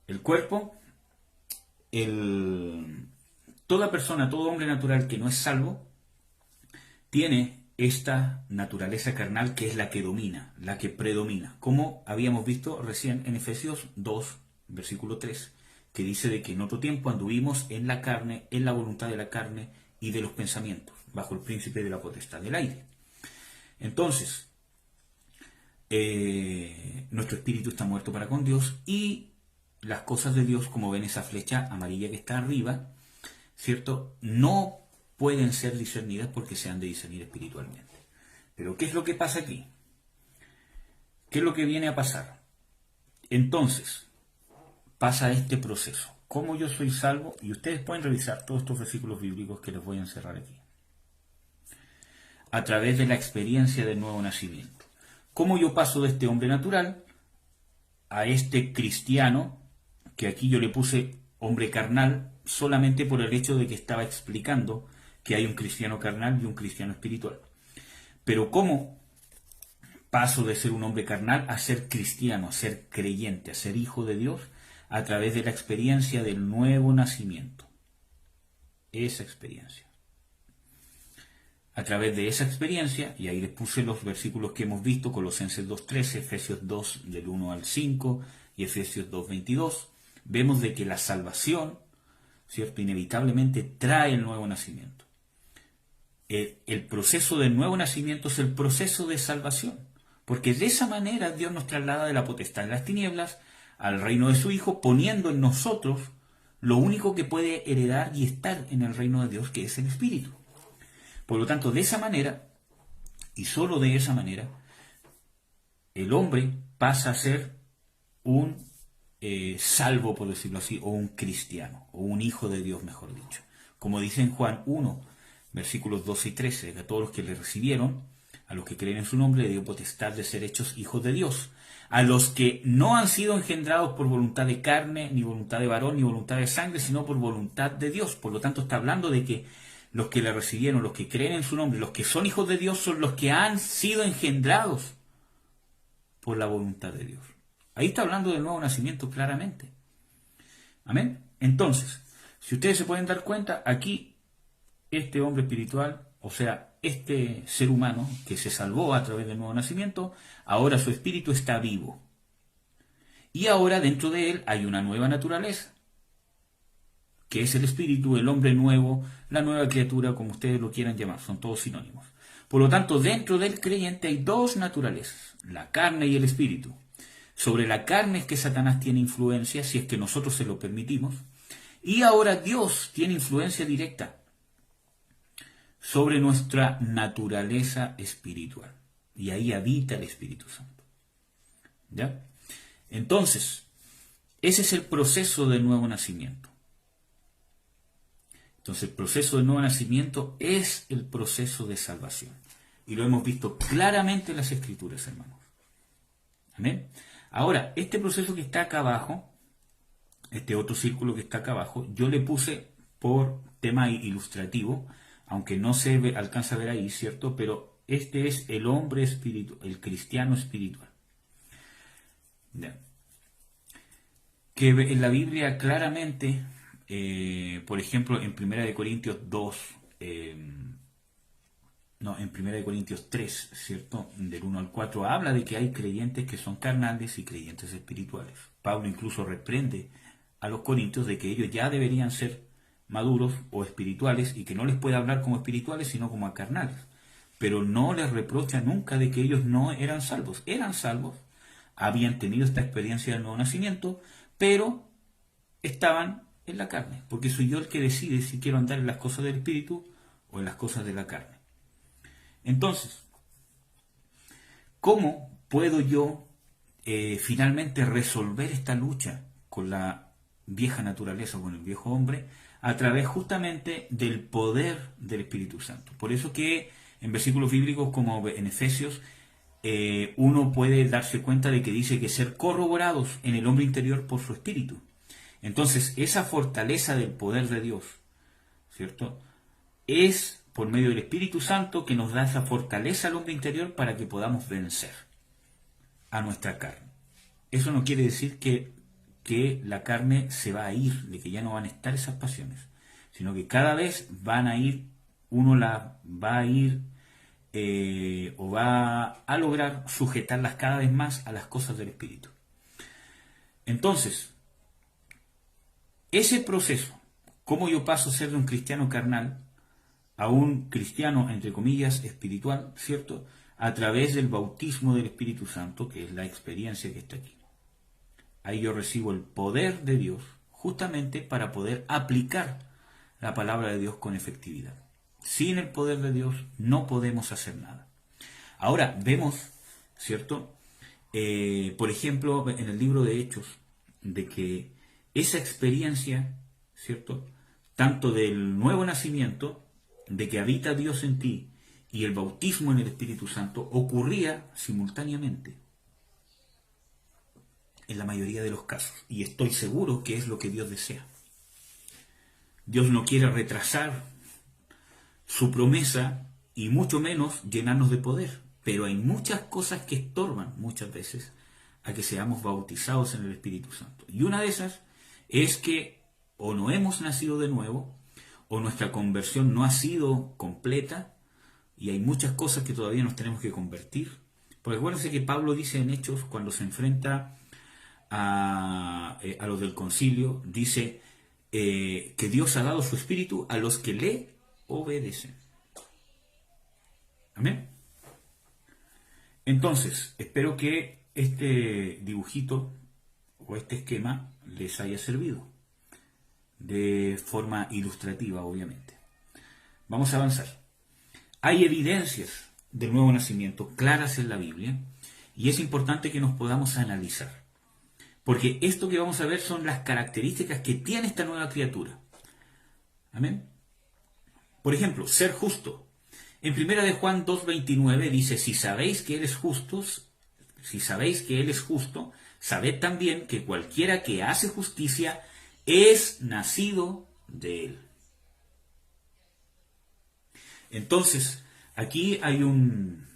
el cuerpo, toda persona, todo hombre natural que no es salvo, tiene esta naturaleza carnal que es la que domina, la que predomina, como habíamos visto recién en Efesios 2, versículo 3, que dice de que en otro tiempo anduvimos en la carne, en la voluntad de la carne y de los pensamientos, bajo el príncipe de la potestad del aire. Entonces, nuestro espíritu está muerto para con Dios y las cosas de Dios, como ven esa flecha amarilla que está arriba, ¿cierto? No pueden ser discernidas porque se han de discernir espiritualmente. Pero ¿qué es lo que pasa aquí? ¿Qué es lo que viene a pasar? Entonces, pasa este proceso. ¿Cómo yo soy salvo? Y ustedes pueden revisar todos estos versículos bíblicos que les voy a encerrar aquí. A través de la experiencia del nuevo nacimiento. ¿Cómo yo paso de este hombre natural a este cristiano, que aquí yo le puse hombre carnal, solamente por el hecho de que estaba explicando que hay un cristiano carnal y un cristiano espiritual? Pero ¿cómo paso de ser un hombre carnal a ser cristiano, a ser creyente, a ser hijo de Dios? A través de la experiencia del nuevo nacimiento. Esa experiencia. A través de esa experiencia, y ahí les puse los versículos que hemos visto, Colosenses 2.13, Efesios 2 del 1 al 5 y Efesios 2.22, vemos de que la salvación, ¿cierto?, inevitablemente trae el nuevo nacimiento. El proceso del nuevo nacimiento es el proceso de salvación, porque de esa manera Dios nos traslada de la potestad de las tinieblas al reino de su Hijo, poniendo en nosotros lo único que puede heredar y estar en el reino de Dios, que es el Espíritu. Por lo tanto, de esa manera, y solo de esa manera, el hombre pasa a ser un salvo, por decirlo así, o un cristiano, o un hijo de Dios, mejor dicho. Como dice en Juan 1, versículos 12 y 13, que a todos los que le recibieron, a los que creen en su nombre, le dio potestad de ser hechos hijos de Dios. A los que no han sido engendrados por voluntad de carne, ni voluntad de varón, ni voluntad de sangre, sino por voluntad de Dios. Por lo tanto, está hablando de que los que le recibieron, los que creen en su nombre, los que son hijos de Dios, son los que han sido engendrados por la voluntad de Dios. Ahí está hablando del nuevo nacimiento claramente. Amén. Entonces, si ustedes se pueden dar cuenta, aquí este hombre espiritual, o sea, este ser humano que se salvó a través del nuevo nacimiento, ahora su espíritu está vivo. Y ahora dentro de él hay una nueva naturaleza, que es el espíritu, el hombre nuevo, la nueva criatura, como ustedes lo quieran llamar, son todos sinónimos. Por lo tanto, dentro del creyente hay dos naturalezas, la carne y el espíritu. Sobre la carne es que Satanás tiene influencia, si es que nosotros se lo permitimos, y ahora Dios tiene influencia directa sobre nuestra naturaleza espiritual. Y ahí habita el Espíritu Santo. ¿Ya? Entonces, ese es el proceso del nuevo nacimiento. Entonces, el proceso del nuevo nacimiento es el proceso de salvación. Y lo hemos visto claramente en las Escrituras, hermanos. ¿Amén? Ahora, este proceso que está acá abajo, este otro círculo que está acá abajo, yo le puse por tema ilustrativo, aunque no se alcanza a ver ahí, ¿cierto? Pero este es el hombre espiritual, el cristiano espiritual. ¿Ya? Que en la Biblia claramente, por ejemplo, en 1 Corintios 2, en 1 Corintios 3, ¿cierto? Del 1 al 4, habla de que hay creyentes que son carnales y creyentes espirituales. Pablo incluso reprende a los corintios de que ellos ya deberían ser maduros o espirituales y que no les puede hablar como espirituales sino como a carnales. Pero no les reprocha nunca de que ellos no eran salvos. Eran salvos, habían tenido esta experiencia del nuevo nacimiento, pero estaban en la carne, porque soy yo el que decide si quiero andar en las cosas del espíritu o en las cosas de la carne. Entonces, ¿cómo puedo yo finalmente resolver esta lucha con la vieja naturaleza o con el viejo hombre? A través justamente del poder del Espíritu Santo. Por eso que en versículos bíblicos como en Efesios, uno puede darse cuenta de que dice que ser corroborados en el hombre interior por su espíritu. Entonces, esa fortaleza del poder de Dios, ¿cierto? Es por medio del Espíritu Santo que nos da esa fortaleza al hombre interior para que podamos vencer a nuestra carne. Eso no quiere decir que la carne se va a ir, de que ya no van a estar esas pasiones, sino que cada vez van a ir, uno la va a ir o va a lograr sujetarlas cada vez más a las cosas del Espíritu. Entonces, ese proceso, cómo yo paso a ser de un cristiano carnal a un cristiano, entre comillas, espiritual, ¿cierto? A través del bautismo del Espíritu Santo, que es la experiencia que está aquí. Ahí yo recibo el poder de Dios, justamente para poder aplicar la palabra de Dios con efectividad. Sin el poder de Dios no podemos hacer nada. Ahora vemos, ¿cierto? Por ejemplo, en el libro de Hechos, de que esa experiencia, ¿cierto? Tanto del nuevo nacimiento, de que habita Dios en ti, y el bautismo en el Espíritu Santo ocurría simultáneamente en la mayoría de los casos. Y estoy seguro que es lo que Dios desea. Dios no quiere retrasar su promesa y mucho menos llenarnos de poder. Pero hay muchas cosas que estorban muchas veces a que seamos bautizados en el Espíritu Santo. Y una de esas es que o no hemos nacido de nuevo, o nuestra conversión no ha sido completa, y hay muchas cosas que todavía nos tenemos que convertir. Porque acuérdense que Pablo dice en Hechos, cuando se enfrenta a los del concilio, dice que Dios ha dado su Espíritu a los que le obedecen. Amén. Entonces, espero que este dibujito o este esquema les haya servido de forma ilustrativa, obviamente. Vamos a avanzar. Hay evidencias del nuevo nacimiento claras en la Biblia y es importante que nos podamos analizar. Porque esto que vamos a ver son las características que tiene esta nueva criatura. Amén. Por ejemplo, ser justo. En 1 de Juan 2:29 dice, si sabéis que Él es justo, sabed también que cualquiera que hace justicia es nacido de Él. Entonces, aquí hay un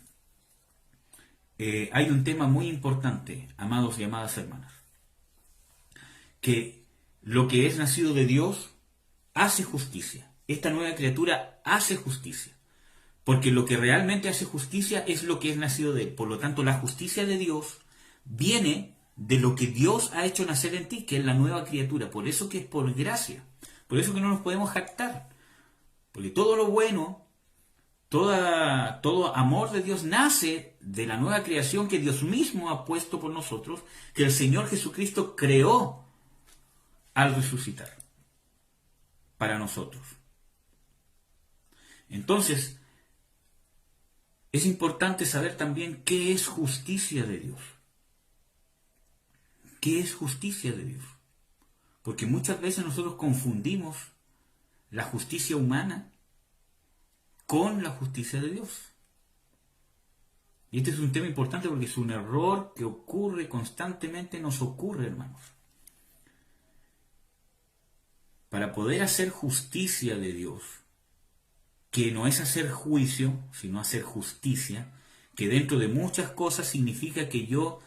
tema muy importante, amados y amadas hermanas, que lo que es nacido de Dios hace justicia. Esta nueva criatura hace justicia. Porque lo que realmente hace justicia es lo que es nacido de Él. Por lo tanto, la justicia de Dios viene de lo que Dios ha hecho nacer en ti, que es la nueva criatura. Por eso que es por gracia. Por eso que no nos podemos jactar. Porque todo lo bueno, todo amor de Dios nace de la nueva creación que Dios mismo ha puesto por nosotros, que el Señor Jesucristo creó al resucitar para nosotros. Entonces, es importante saber también qué es justicia de Dios. ¿Qué es justicia de Dios? Porque muchas veces nosotros confundimos la justicia humana con la justicia de Dios. Y este es un tema importante porque es un error que ocurre constantemente, nos ocurre, hermanos. Para poder hacer justicia de Dios, que no es hacer juicio, sino hacer justicia, que dentro de muchas cosas significa que yo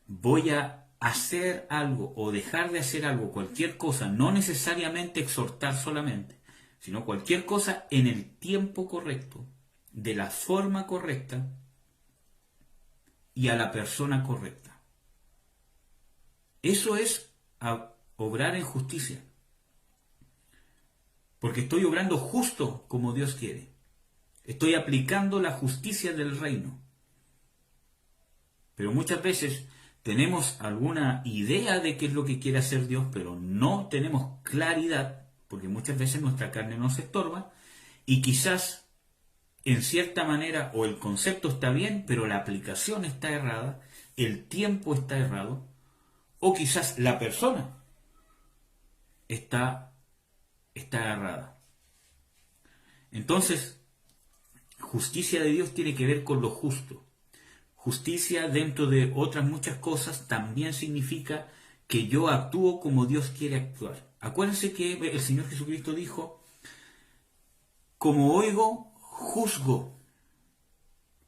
voy a hacer algo o dejar de hacer algo, cualquier cosa, no necesariamente exhortar solamente, sino cualquier cosa en el tiempo correcto, de la forma correcta y a la persona correcta. Eso es obrar en justicia. Porque estoy obrando justo como Dios quiere. Estoy aplicando la justicia del reino. Pero muchas veces tenemos alguna idea de qué es lo que quiere hacer Dios, pero no tenemos claridad, porque muchas veces nuestra carne nos estorba, y quizás en cierta manera o el concepto está bien, pero la aplicación está errada, el tiempo está errado, o quizás la persona está errada. Entonces, justicia de Dios tiene que ver con lo justo. Justicia, dentro de otras muchas cosas, también significa que yo actúo como Dios quiere actuar. Acuérdense que el Señor Jesucristo dijo, como oigo, juzgo.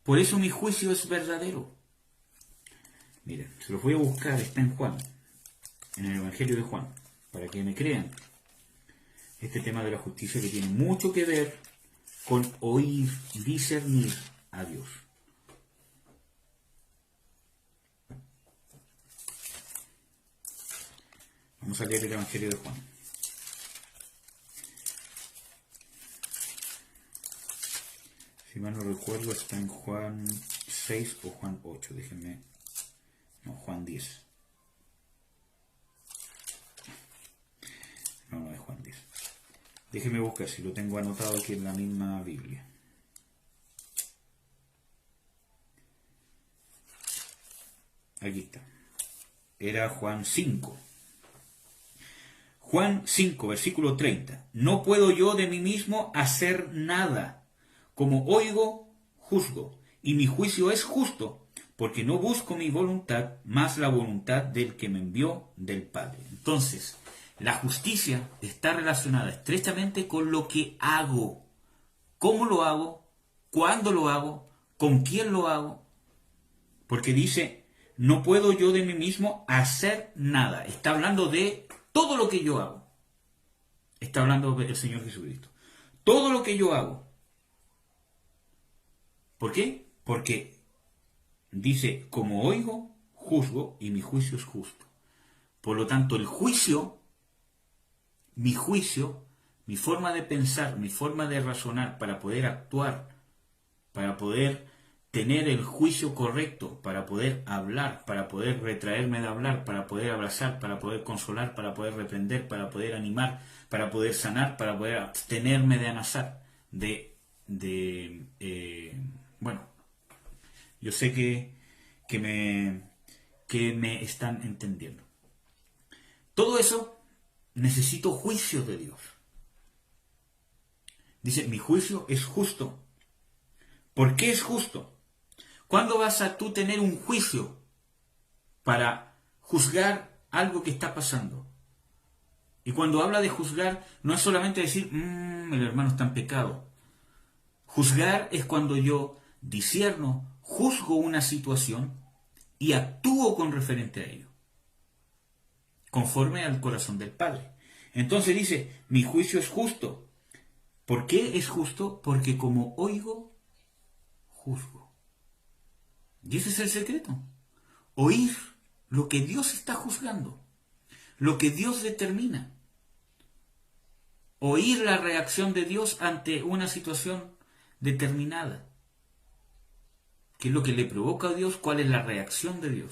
Por eso mi juicio es verdadero. Miren, se los voy a buscar, está en Juan, en el Evangelio de Juan, para que me crean. Este tema de la justicia que tiene mucho que ver con oír, discernir a Dios. Vamos a leer el Evangelio de Juan. Si mal no recuerdo, está en Juan 6 o Juan 8. Déjenme. No, Juan 10. No es Juan 10. Déjenme buscar si lo tengo anotado aquí en la misma Biblia. Aquí está. Era Juan 5. Juan 5, versículo 30. No puedo yo de mí mismo hacer nada. Como oigo, juzgo. Y mi juicio es justo, porque no busco mi voluntad, más la voluntad del que me envió, del Padre. Entonces, la justicia está relacionada estrechamente con lo que hago. ¿Cómo lo hago? ¿Cuándo lo hago? ¿Con quién lo hago? Porque dice, no puedo yo de mí mismo hacer nada. Está hablando de todo lo que yo hago. Está hablando el Señor Jesucristo. Todo lo que yo hago. ¿Por qué? Porque dice, como oigo, juzgo, y mi juicio es justo. Por lo tanto, el juicio, mi forma de pensar, mi forma de razonar para poder actuar, para poder tener el juicio correcto, para poder hablar, para poder retraerme de hablar, para poder abrazar, para poder consolar, para poder reprender, para poder animar, para poder sanar, para poder abstenerme de amasar, bueno, yo sé que me están entendiendo. Todo eso necesito juicio de Dios. Dice, mi juicio es justo. ¿Por qué es justo? ¿Cuándo vas a tú tener un juicio para juzgar algo que está pasando? Y cuando habla de juzgar, no es solamente decir, el hermano está en pecado. Juzgar es cuando yo discierno, juzgo una situación y actúo con referente a ello, conforme al corazón del Padre. Entonces dice, mi juicio es justo. ¿Por qué es justo? Porque como oigo, juzgo. Y ese es el secreto. Oír lo que Dios está juzgando, lo que Dios determina. Oír la reacción de Dios ante una situación determinada. ¿Qué es lo que le provoca a Dios? ¿Cuál es la reacción de Dios?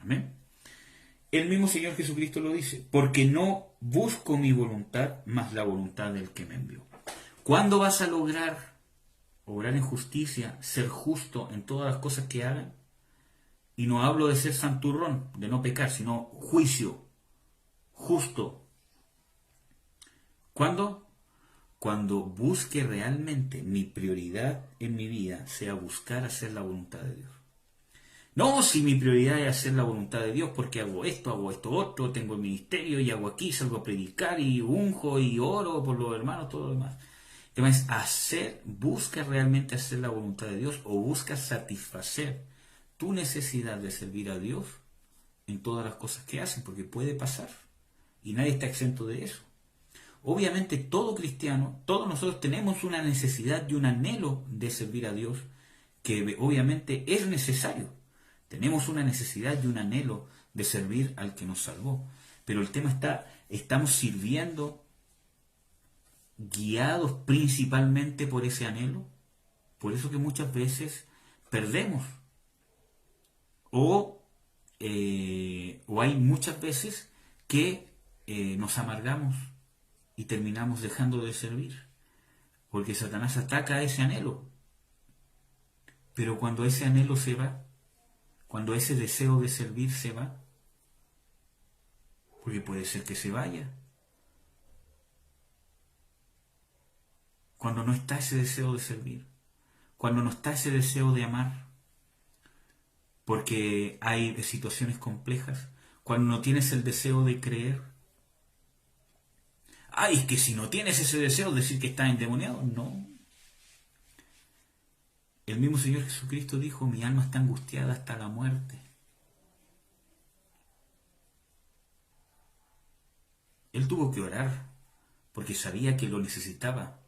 Amén. El mismo Señor Jesucristo lo dice, porque no busco mi voluntad, más la voluntad del que me envió. ¿Cuándo vas a lograr obrar en justicia, ser justo en todas las cosas que hagan? Y no hablo de ser santurrón, de no pecar, sino juicio, justo. ¿Cuándo? Cuando busque realmente mi prioridad en mi vida sea buscar hacer la voluntad de Dios. No, si mi prioridad es hacer la voluntad de Dios porque hago esto otro, tengo el ministerio y hago aquí, salgo a predicar y unjo y oro por los hermanos, todo lo demás. El tema es busca realmente hacer la voluntad de Dios o busca satisfacer tu necesidad de servir a Dios en todas las cosas que hacen, porque puede pasar y nadie está exento de eso. Obviamente todo cristiano, todos nosotros tenemos una necesidad y un anhelo de servir a Dios que obviamente es necesario. Tenemos una necesidad y un anhelo de servir al que nos salvó. Pero el tema está, estamos sirviendo guiados principalmente por ese anhelo. Por eso que muchas veces perdemos. O hay muchas veces que nos amargamos y terminamos dejando de servir. Porque Satanás ataca a ese anhelo. Pero cuando ese anhelo se va, cuando ese deseo de servir se va, porque puede ser que se vaya, cuando no está ese deseo de servir, cuando no está ese deseo de amar, porque hay situaciones complejas, cuando no tienes el deseo de creer. Ay, es que si no tienes ese deseo, decir que estás endemoniado. No. El mismo Señor Jesucristo dijo, mi alma está angustiada hasta la muerte. Él tuvo que orar, porque sabía que lo necesitaba,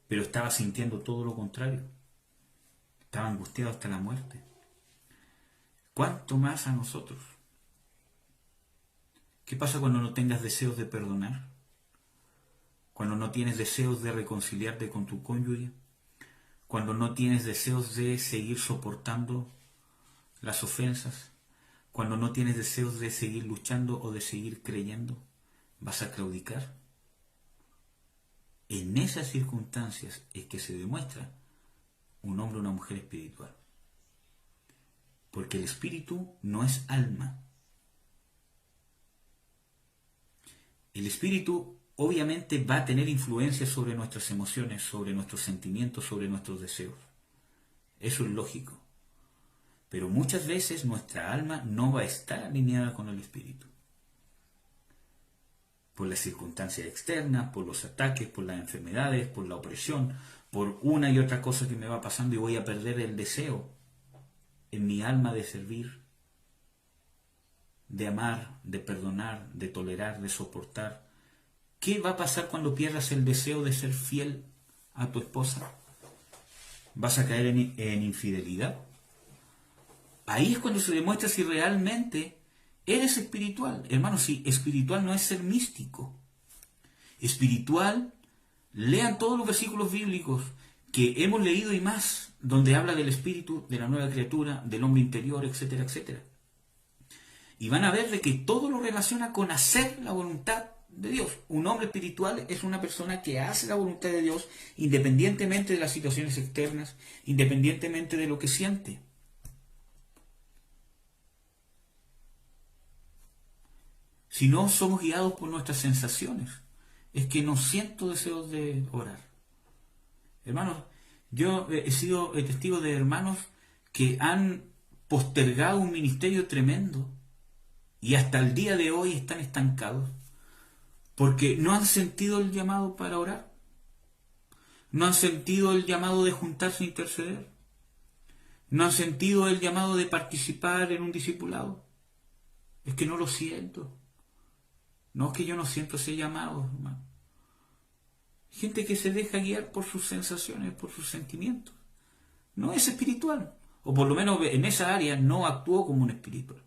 pero estaba sintiendo todo lo contrario. Estaba angustiado hasta la muerte. ¿Cuánto más a nosotros? ¿Qué pasa cuando no tengas deseos de perdonar? Cuando no tienes deseos de reconciliarte con tu cónyuge, cuando no tienes deseos de seguir soportando las ofensas, cuando no tienes deseos de seguir luchando o de seguir creyendo, ¿vas a claudicar? En esas circunstancias es que se demuestra un hombre o una mujer espiritual. Porque el espíritu no es alma. El espíritu obviamente va a tener influencia sobre nuestras emociones, sobre nuestros sentimientos, sobre nuestros deseos. Eso es lógico. Pero muchas veces nuestra alma no va a estar alineada con el espíritu. Por las circunstancias externas, por los ataques, por las enfermedades, por la opresión, por una y otra cosa que me va pasando y voy a perder el deseo en mi alma de servir, de amar, de perdonar, de tolerar, de soportar. ¿Qué va a pasar cuando pierdas el deseo de ser fiel a tu esposa? ¿Vas a caer en infidelidad? Ahí es cuando se demuestra si realmente eres espiritual. Hermano, si espiritual no es ser místico. Espiritual, lean todos los versículos bíblicos que hemos leído y más, donde habla del espíritu, de la nueva criatura, del hombre interior, etcétera, etcétera. Y van a ver de que todo lo relaciona con hacer la voluntad de Dios. Un hombre espiritual es una persona que hace la voluntad de Dios independientemente de las situaciones externas, independientemente de lo que siente. Si no somos guiados por nuestras sensaciones, es que no siento deseos de orar. Hermanos, yo he sido testigo de hermanos que han postergado un ministerio tremendo y hasta el día de hoy están estancados porque no han sentido el llamado para orar, no han sentido el llamado de juntarse a interceder, no han sentido el llamado de participar en un discipulado. Es que no lo siento. No es que yo no siento ese llamado, hermano. Gente que se deja guiar por sus sensaciones, por sus sentimientos. No es espiritual. O por lo menos en esa área no actuó como un espiritual.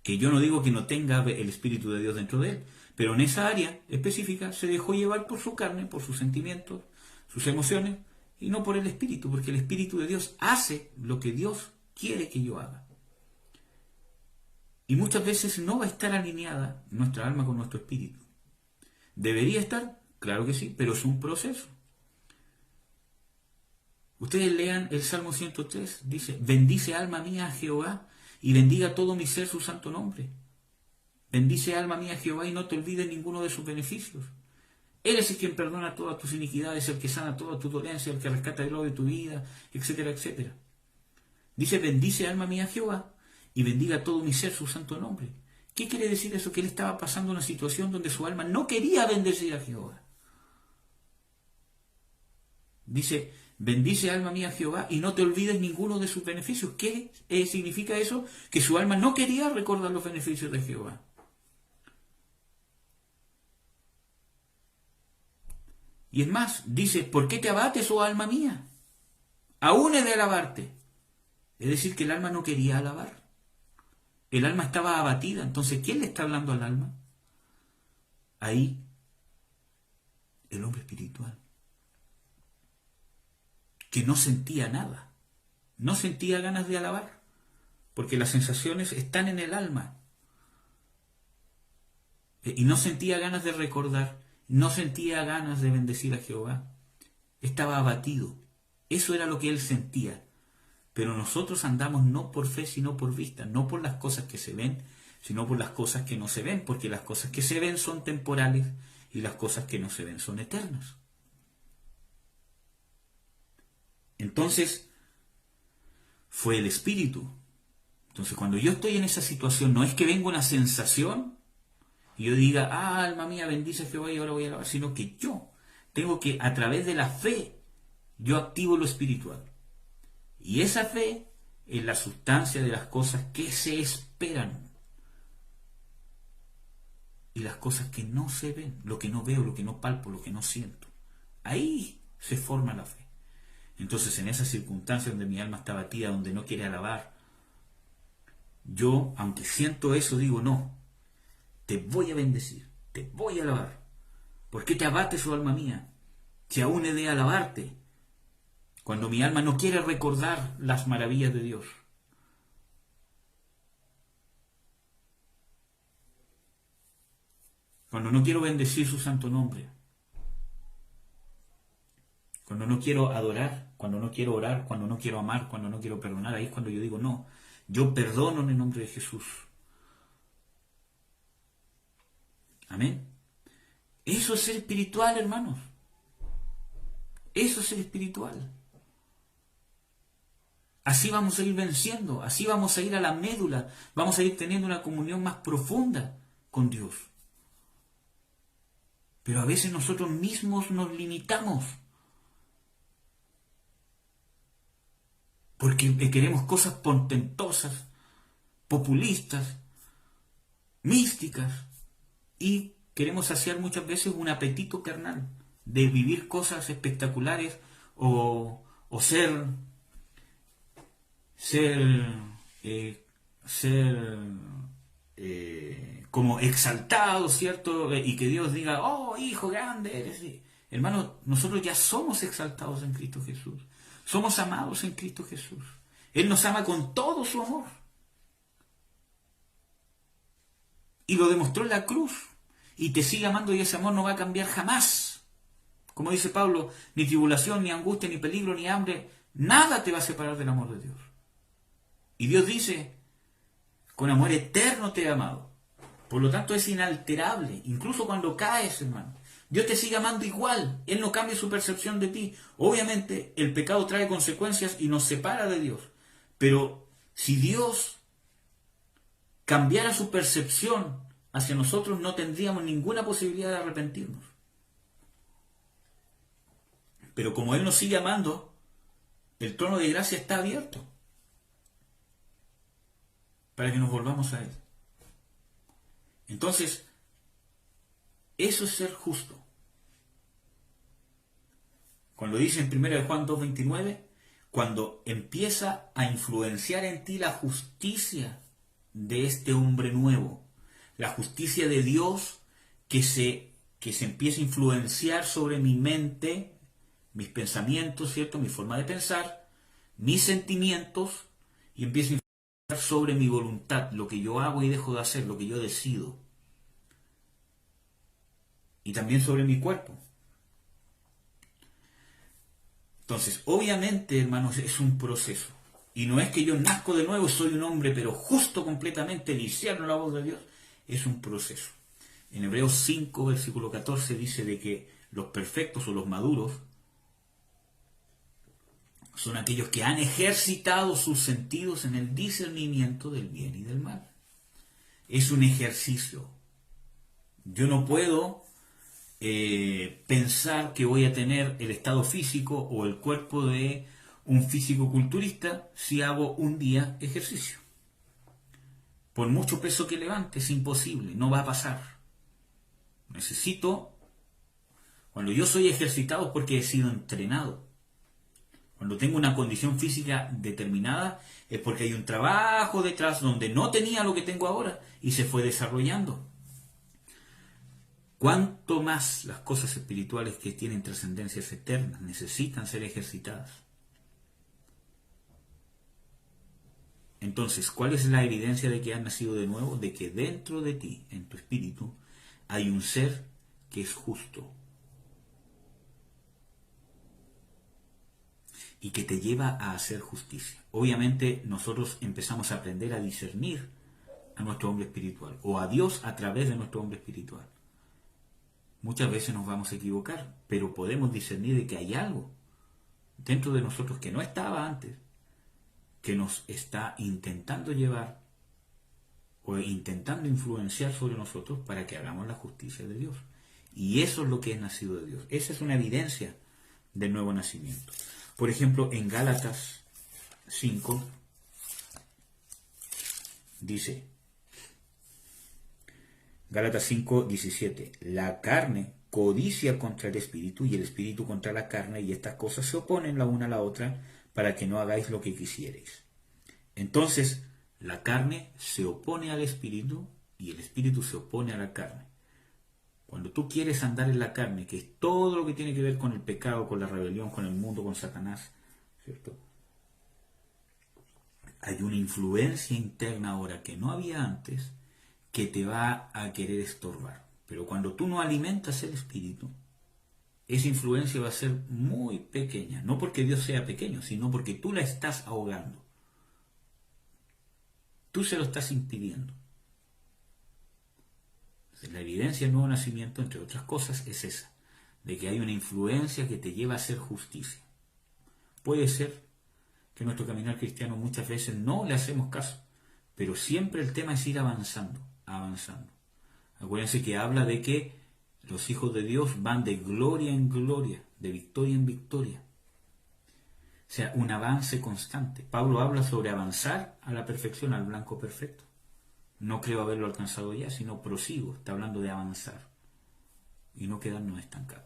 Que yo no digo que no tenga el Espíritu de Dios dentro de él. Pero en esa área específica se dejó llevar por su carne, por sus sentimientos, sus emociones, y no por el Espíritu. Porque el Espíritu de Dios hace lo que Dios quiere que yo haga. Y muchas veces no va a estar alineada nuestra alma con nuestro espíritu. ¿Debería estar? Claro que sí, pero es un proceso. Ustedes lean el Salmo 103, dice, bendice alma mía a Jehová y bendiga todo mi ser su santo nombre. Bendice alma mía a Jehová y no te olvides ninguno de sus beneficios. Él es el quien perdona todas tus iniquidades, el que sana toda tu dolencia, el que rescata el lodo de tu vida, etcétera, etcétera. Dice, bendice alma mía a Jehová y bendiga todo mi ser su santo nombre. ¿Qué quiere decir eso? Que él estaba pasando una situación donde su alma no quería bendecir a Jehová. Dice, bendice alma mía a Jehová y no te olvides ninguno de sus beneficios. ¿Qué significa eso? Que su alma no quería recordar los beneficios de Jehová. Y es más, dice, ¿por qué te abates, oh alma mía? Aún he de alabarte. Es decir, que el alma no quería alabar. El alma estaba abatida. Entonces, ¿quién le está hablando al alma? Ahí, el hombre espiritual, que no sentía nada, no sentía ganas de alabar, porque las sensaciones están en el alma. Y no sentía ganas de recordar, no sentía ganas de bendecir a Jehová. Estaba abatido. Eso era lo que él sentía. Pero nosotros andamos no por fe, sino por vista, no por las cosas que se ven, sino por las cosas que no se ven, porque las cosas que se ven son temporales y las cosas que no se ven son eternas. Entonces, fue el Espíritu. Entonces, cuando yo estoy en esa situación, no es que venga una sensación y yo diga, alma mía, bendice a Jehová y ahora voy a alabar, sino que yo tengo que, a través de la fe, yo activo lo espiritual. Y esa fe es la sustancia de las cosas que se esperan y las cosas que no se ven, lo que no veo, lo que no palpo, lo que no siento. Ahí se forma la fe. Entonces, en esa circunstancia donde mi alma está batida, donde no quiere alabar, yo, aunque siento eso, digo, no, te voy a bendecir, te voy a alabar. ¿Por qué te abates, oh alma mía? Si aún he de alabarte, cuando mi alma no quiere recordar las maravillas de Dios. Cuando no quiero bendecir su santo nombre. Cuando no quiero adorar, cuando no quiero orar, cuando no quiero amar, cuando no quiero perdonar, ahí es cuando yo digo, no, yo perdono en el nombre de Jesús. Amén. Eso es ser espiritual, hermanos. Eso es ser espiritual. Así vamos a ir venciendo, así vamos a ir a la médula, vamos a ir teniendo una comunión más profunda con Dios. Pero a veces nosotros mismos nos limitamos porque queremos cosas portentosas, populistas, místicas, y queremos saciar muchas veces un apetito carnal de vivir cosas espectaculares o ser como exaltado, ¿cierto? Y que Dios diga, oh, hijo grande eres. Hermano, nosotros ya somos exaltados en Cristo Jesús. Somos amados en Cristo Jesús. Él nos ama con todo su amor. Y lo demostró en la cruz. Y te sigue amando y ese amor no va a cambiar jamás. Como dice Pablo, ni tribulación, ni angustia, ni peligro, ni hambre, nada te va a separar del amor de Dios. Y Dios dice, con amor eterno te he amado. Por lo tanto es inalterable, incluso cuando caes, hermano. Dios te sigue amando igual, Él no cambia su percepción de ti. Obviamente el pecado trae consecuencias y nos separa de Dios. Pero si Dios cambiara su percepción hacia nosotros, no tendríamos ninguna posibilidad de arrepentirnos. Pero como Él nos sigue amando, el trono de gracia está abierto para que nos volvamos a Él. Entonces, eso es ser justo. Cuando dice en 1 Juan 2:29, cuando empieza a influenciar en ti la justicia de este hombre nuevo, la justicia de Dios que se empieza a influenciar sobre mi mente, mis pensamientos, ¿cierto? Mi forma de pensar, mis sentimientos, y empieza a influenciar sobre mi voluntad, lo que yo hago y dejo de hacer, lo que yo decido. Y también sobre mi cuerpo. Entonces, obviamente, hermanos, es un proceso. Y no es que yo nazco de nuevo, soy un hombre, pero justo completamente discierno la voz de Dios. Es un proceso. En Hebreos 5, versículo 14, dice de que los perfectos o los maduros son aquellos que han ejercitado sus sentidos en el discernimiento del bien y del mal. Es un ejercicio. Yo no puedo pensar que voy a tener el estado físico o el cuerpo de un físico-culturista si hago un día ejercicio. Por mucho peso que levante, es imposible, no va a pasar. Necesito, cuando yo soy ejercitado es porque he sido entrenado. Cuando tengo una condición física determinada es porque hay un trabajo detrás donde no tenía lo que tengo ahora y se fue desarrollando. Cuanto más las cosas espirituales que tienen trascendencias eternas necesitan ser ejercitadas. Entonces, ¿cuál es la evidencia de que has nacido de nuevo? De que dentro de ti, en tu espíritu, hay un ser que es justo y que te lleva a hacer justicia. Obviamente nosotros empezamos a aprender a discernir a nuestro hombre espiritual o a Dios a través de nuestro hombre espiritual. Muchas veces nos vamos a equivocar, pero podemos discernir de que hay algo dentro de nosotros que no estaba antes, que nos está intentando llevar o intentando influenciar sobre nosotros para que hagamos la justicia de Dios. Y eso es lo que es nacido de Dios. Esa es una evidencia del nuevo nacimiento. Por ejemplo, en Gálatas 5 dice, Gálatas 5:17, la carne codicia contra el espíritu y el espíritu contra la carne, y estas cosas se oponen la una a la otra para que no hagáis lo que quisierais. Entonces, la carne se opone al espíritu y el espíritu se opone a la carne. Cuando tú quieres andar en la carne, que es todo lo que tiene que ver con el pecado, con la rebelión, con el mundo, con Satanás, ¿cierto? Hay una influencia interna ahora que no había antes que te va a querer estorbar. Pero cuando tú no alimentas el espíritu, esa influencia va a ser muy pequeña. No porque Dios sea pequeño, sino porque tú la estás ahogando. Tú se lo estás impidiendo. La evidencia del nuevo nacimiento, entre otras cosas, es esa, de que hay una influencia que te lleva a hacer justicia. Puede ser que en nuestro caminar cristiano muchas veces no le hacemos caso, pero siempre el tema es ir avanzando, avanzando. Acuérdense que habla de que los hijos de Dios van de gloria en gloria, de victoria en victoria. O sea, un avance constante. Pablo habla sobre avanzar a la perfección, al blanco perfecto. No creo haberlo alcanzado ya, sino prosigo. Está hablando de avanzar y no quedarnos estancados.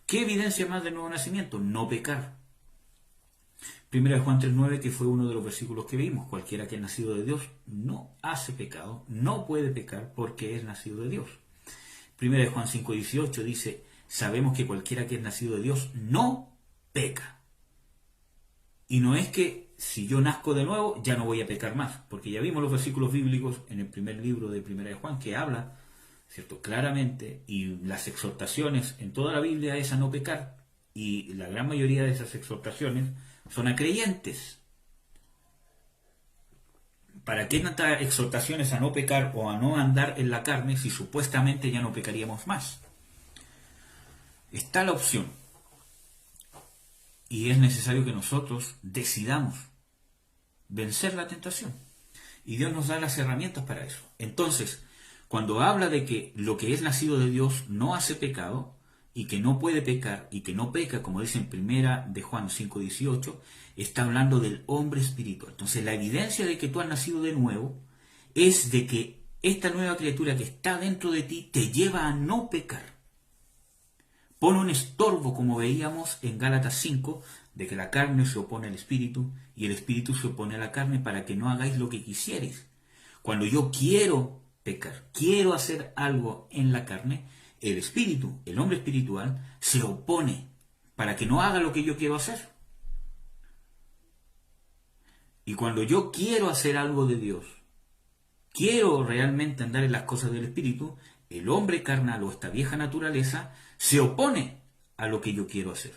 ¿Qué evidencia más del nuevo nacimiento? No pecar. Primera de Juan 3:9, que fue uno de los versículos que vimos. Cualquiera que es nacido de Dios no hace pecado, no puede pecar porque es nacido de Dios. Primera de Juan 5:18 dice, sabemos que cualquiera que es nacido de Dios no peca. Y no es que si yo nazco de nuevo ya no voy a pecar más, porque ya vimos los versículos bíblicos en el primer libro de Primera de Juan que habla, ¿cierto?, claramente, y las exhortaciones en toda la Biblia es a no pecar, y la gran mayoría de esas exhortaciones son a creyentes. ¿Para qué tantas exhortaciones a no pecar o a no andar en la carne si supuestamente ya no pecaríamos más? Está la opción. Y es necesario que nosotros decidamos vencer la tentación. Y Dios nos da las herramientas para eso. Entonces, cuando habla de que lo que es nacido de Dios no hace pecado, y que no puede pecar, y que no peca, como dice en primera de Juan 5:18, está hablando del hombre espiritual. Entonces, la evidencia de que tú has nacido de nuevo es de que esta nueva criatura que está dentro de ti te lleva a no pecar. Pone un estorbo, como veíamos en Gálatas 5, de que la carne se opone al espíritu y el espíritu se opone a la carne para que no hagáis lo que quisierais. Cuando yo quiero pecar, quiero hacer algo en la carne, el espíritu, el hombre espiritual, se opone para que no haga lo que yo quiero hacer. Y cuando yo quiero hacer algo de Dios, quiero realmente andar en las cosas del espíritu, el hombre carnal o esta vieja naturaleza se opone a lo que yo quiero hacer.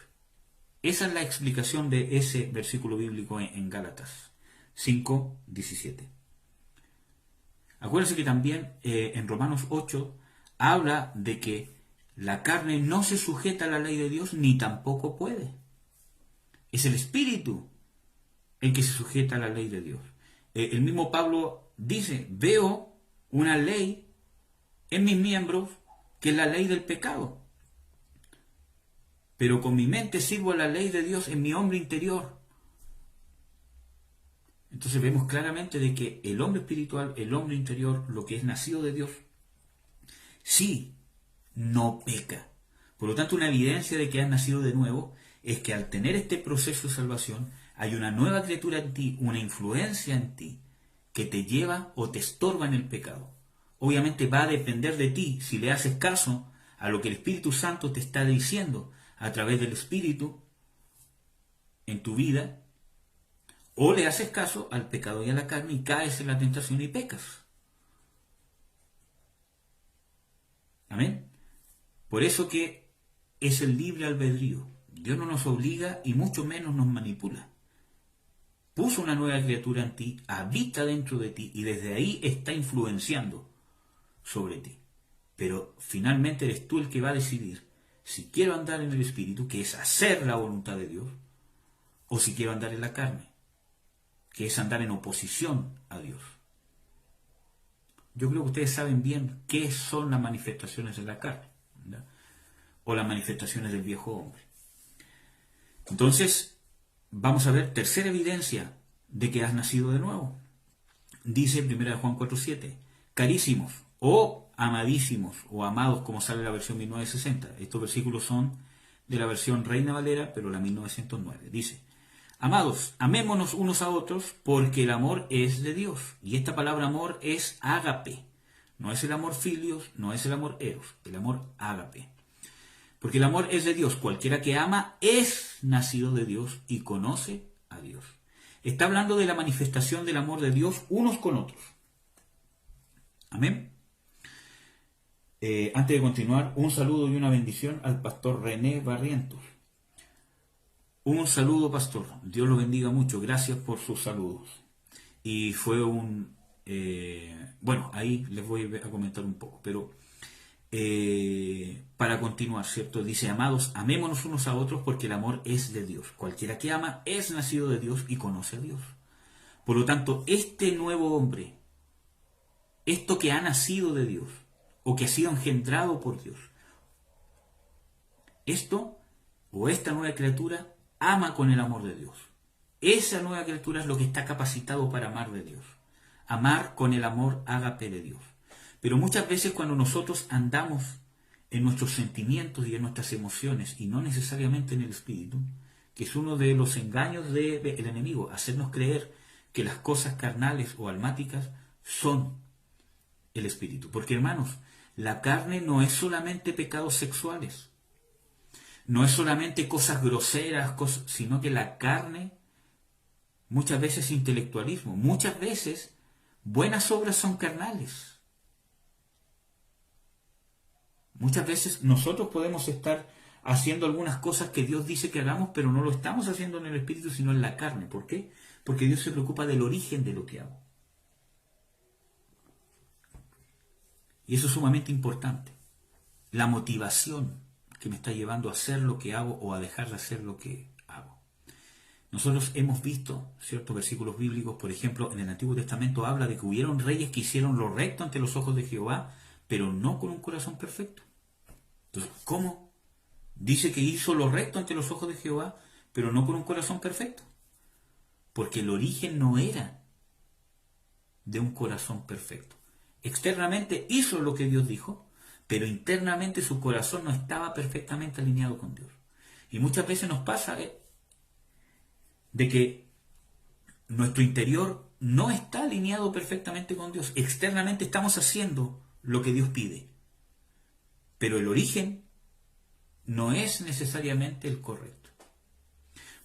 Esa es la explicación de ese versículo bíblico en Gálatas 5:17. Acuérdense que también en Romanos 8 habla de que la carne no se sujeta a la ley de Dios ni tampoco puede. Es el espíritu el que se sujeta a la ley de Dios. El mismo Pablo dice, veo una ley en mis miembros que es la ley del pecado. Pero con mi mente sirvo a la ley de Dios en mi hombre interior. Entonces vemos claramente de que el hombre espiritual, el hombre interior, lo que es nacido de Dios, sí, no peca. Por lo tanto, una evidencia de que has nacido de nuevo es que al tener este proceso de salvación, hay una nueva criatura en ti, una influencia en ti, que te lleva o te estorba en el pecado. Obviamente va a depender de ti si le haces caso a lo que el Espíritu Santo te está diciendo a través del Espíritu en tu vida, o le haces caso al pecado y a la carne y caes en la tentación y pecas. Amén. Por eso que es el libre albedrío. Dios no nos obliga y mucho menos nos manipula. Puso una nueva criatura en ti, habita dentro de ti y desde ahí está influenciando sobre ti. Pero finalmente eres tú el que va a decidir si quiero andar en el Espíritu, que es hacer la voluntad de Dios, o si quiero andar en la carne, que es andar en oposición a Dios. Yo creo que ustedes saben bien qué son las manifestaciones de la carne, ¿verdad? O las manifestaciones del viejo hombre. Entonces, vamos a ver tercera evidencia de que has nacido de nuevo. Dice 1 Juan 4:7, carísimos o amadísimos o amados, como sale la versión 1960. Estos versículos son de la versión Reina Valera, pero la 1909. Dice, amados, amémonos unos a otros porque el amor es de Dios. Y esta palabra amor es ágape. No es el amor filios, no es el amor eros, el amor ágape. Porque el amor es de Dios. Cualquiera que ama es nacido de Dios y conoce a Dios. Está hablando de la manifestación del amor de Dios unos con otros. Amén. Antes de continuar, un saludo y una bendición al pastor René Barrientos. Un saludo, pastor. Dios lo bendiga mucho. Gracias por sus saludos. Y fue un... bueno, ahí les voy a comentar un poco, pero... para continuar, ¿cierto? Dice, amados, amémonos unos a otros porque el amor es de Dios. Cualquiera que ama es nacido de Dios y conoce a Dios. Por lo tanto, este nuevo hombre, esto que ha nacido de Dios, o que ha sido engendrado por Dios, esto, o esta nueva criatura, ama con el amor de Dios. Esa nueva criatura es lo que está capacitado para amar de Dios. Amar con el amor ágape de Dios. Pero muchas veces cuando nosotros andamos en nuestros sentimientos y en nuestras emociones, y no necesariamente en el espíritu, que es uno de los engaños del enemigo, hacernos creer que las cosas carnales o almáticas son el espíritu. Porque, hermanos, la carne no es solamente pecados sexuales, no es solamente cosas groseras, sino que la carne muchas veces es intelectualismo, muchas veces buenas obras son carnales. Muchas veces nosotros podemos estar haciendo algunas cosas que Dios dice que hagamos, pero no lo estamos haciendo en el espíritu, sino en la carne. ¿Por qué? Porque Dios se preocupa del origen de lo que hago. Y eso es sumamente importante. La motivación que me está llevando a hacer lo que hago o a dejar de hacer lo que hago. Nosotros hemos visto ciertos versículos bíblicos, por ejemplo, en el Antiguo Testamento habla de que hubieron reyes que hicieron lo recto ante los ojos de Jehová, pero no con un corazón perfecto. Entonces, ¿cómo? Dice que hizo lo recto ante los ojos de Jehová, pero no con un corazón perfecto. Porque el origen no era de un corazón perfecto. Externamente hizo lo que Dios dijo, pero internamente su corazón no estaba perfectamente alineado con Dios. Y muchas veces nos pasa de que nuestro interior no está alineado perfectamente con Dios. Externamente estamos haciendo lo que Dios pide, pero el origen no es necesariamente el correcto.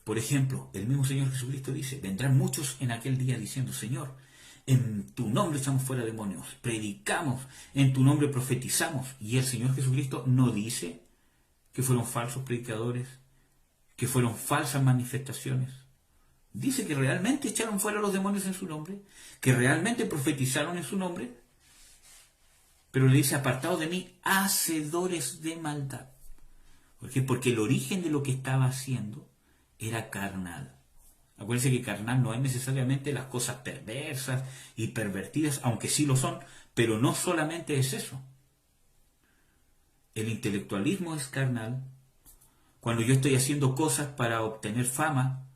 Por ejemplo, el mismo Señor Jesucristo dice, vendrán muchos en aquel día diciendo, Señor, en tu nombre echamos fuera demonios, predicamos, en tu nombre profetizamos. Y el Señor Jesucristo no dice que fueron falsos predicadores, que fueron falsas manifestaciones. Dice que realmente echaron fuera los demonios en su nombre, que realmente profetizaron en su nombre, pero le dice, apartados de mí, hacedores de maldad. ¿Por qué? Porque el origen de lo que estaba haciendo era carnal. Acuérdense que carnal no es necesariamente las cosas perversas y pervertidas, aunque sí lo son, pero no solamente es eso. El intelectualismo es carnal. Cuando yo estoy haciendo cosas para obtener fama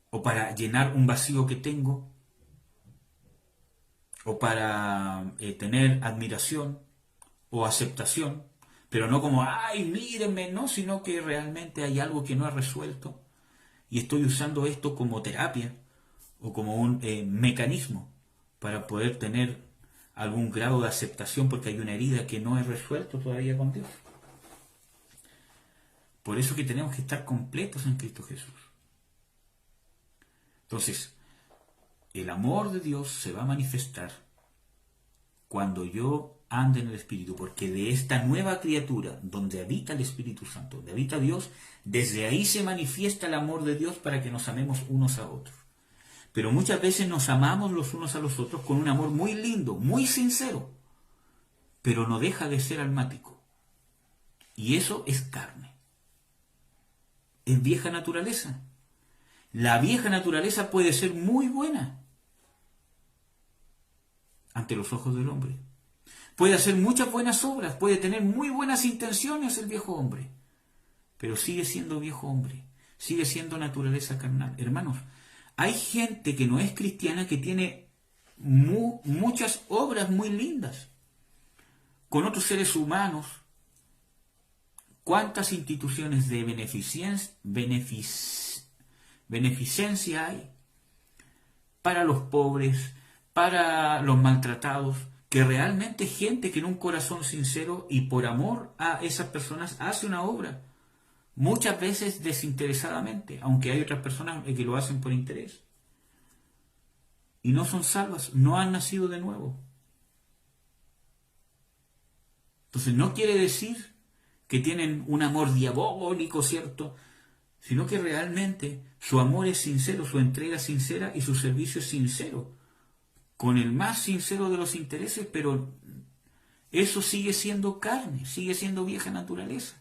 o para llenar un vacío que tengo, o para tener admiración o aceptación, Pero no como, ay, mírenme, no, sino que realmente hay algo que no he resuelto y estoy usando esto como terapia o como un mecanismo para poder tener algún grado de aceptación porque hay una herida que no he resuelto todavía con Dios. Por eso que tenemos que estar completos en Cristo Jesús. Entonces, el amor de Dios se va a manifestar cuando yo ande en el Espíritu, porque de esta nueva criatura, donde habita el Espíritu Santo, donde habita Dios, desde ahí se manifiesta el amor de Dios para que nos amemos unos a otros. Pero muchas veces nos amamos los unos a los otros con un amor muy lindo, muy sincero, pero no deja de ser almático. Y eso es carne. Es vieja naturaleza. La vieja naturaleza puede ser muy buena ante los ojos del hombre. Puede hacer muchas buenas obras, puede tener muy buenas intenciones el viejo hombre, pero sigue siendo viejo hombre, sigue siendo naturaleza carnal. Hermanos, hay gente que no es cristiana que tiene muchas obras muy lindas con otros seres humanos. ¿Cuántas instituciones de beneficencia hay para los pobres, para los maltratados? Que realmente gente que en un corazón sincero y por amor a esas personas hace una obra, muchas veces desinteresadamente, aunque hay otras personas que lo hacen por interés. Y no son salvas, no han nacido de nuevo. Entonces no quiere decir que tienen un amor diabólico, ¿cierto? Sino que realmente su amor es sincero, su entrega es sincera y su servicio es sincero, con el más sincero de los intereses, pero eso sigue siendo carne, sigue siendo vieja naturaleza.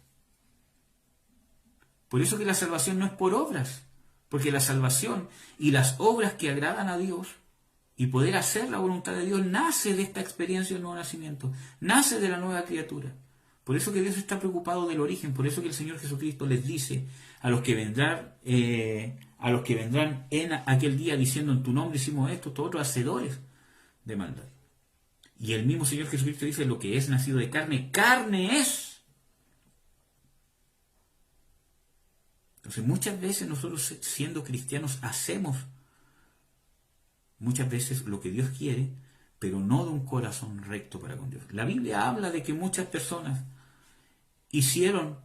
Por eso que la salvación no es por obras, porque la salvación y las obras que agradan a Dios y poder hacer la voluntad de Dios nace de esta experiencia del nuevo nacimiento, nace de la nueva criatura. Por eso que Dios está preocupado del origen, por eso que el Señor Jesucristo les dice a los que vendrán en aquel día diciendo en tu nombre hicimos esto, todos otros hacedores de maldad. Y el mismo Señor Jesucristo dice lo que es nacido de carne, carne es. Entonces muchas veces nosotros siendo cristianos hacemos muchas veces lo que Dios quiere, pero no de un corazón recto para con Dios. La Biblia habla de que muchas personas hicieron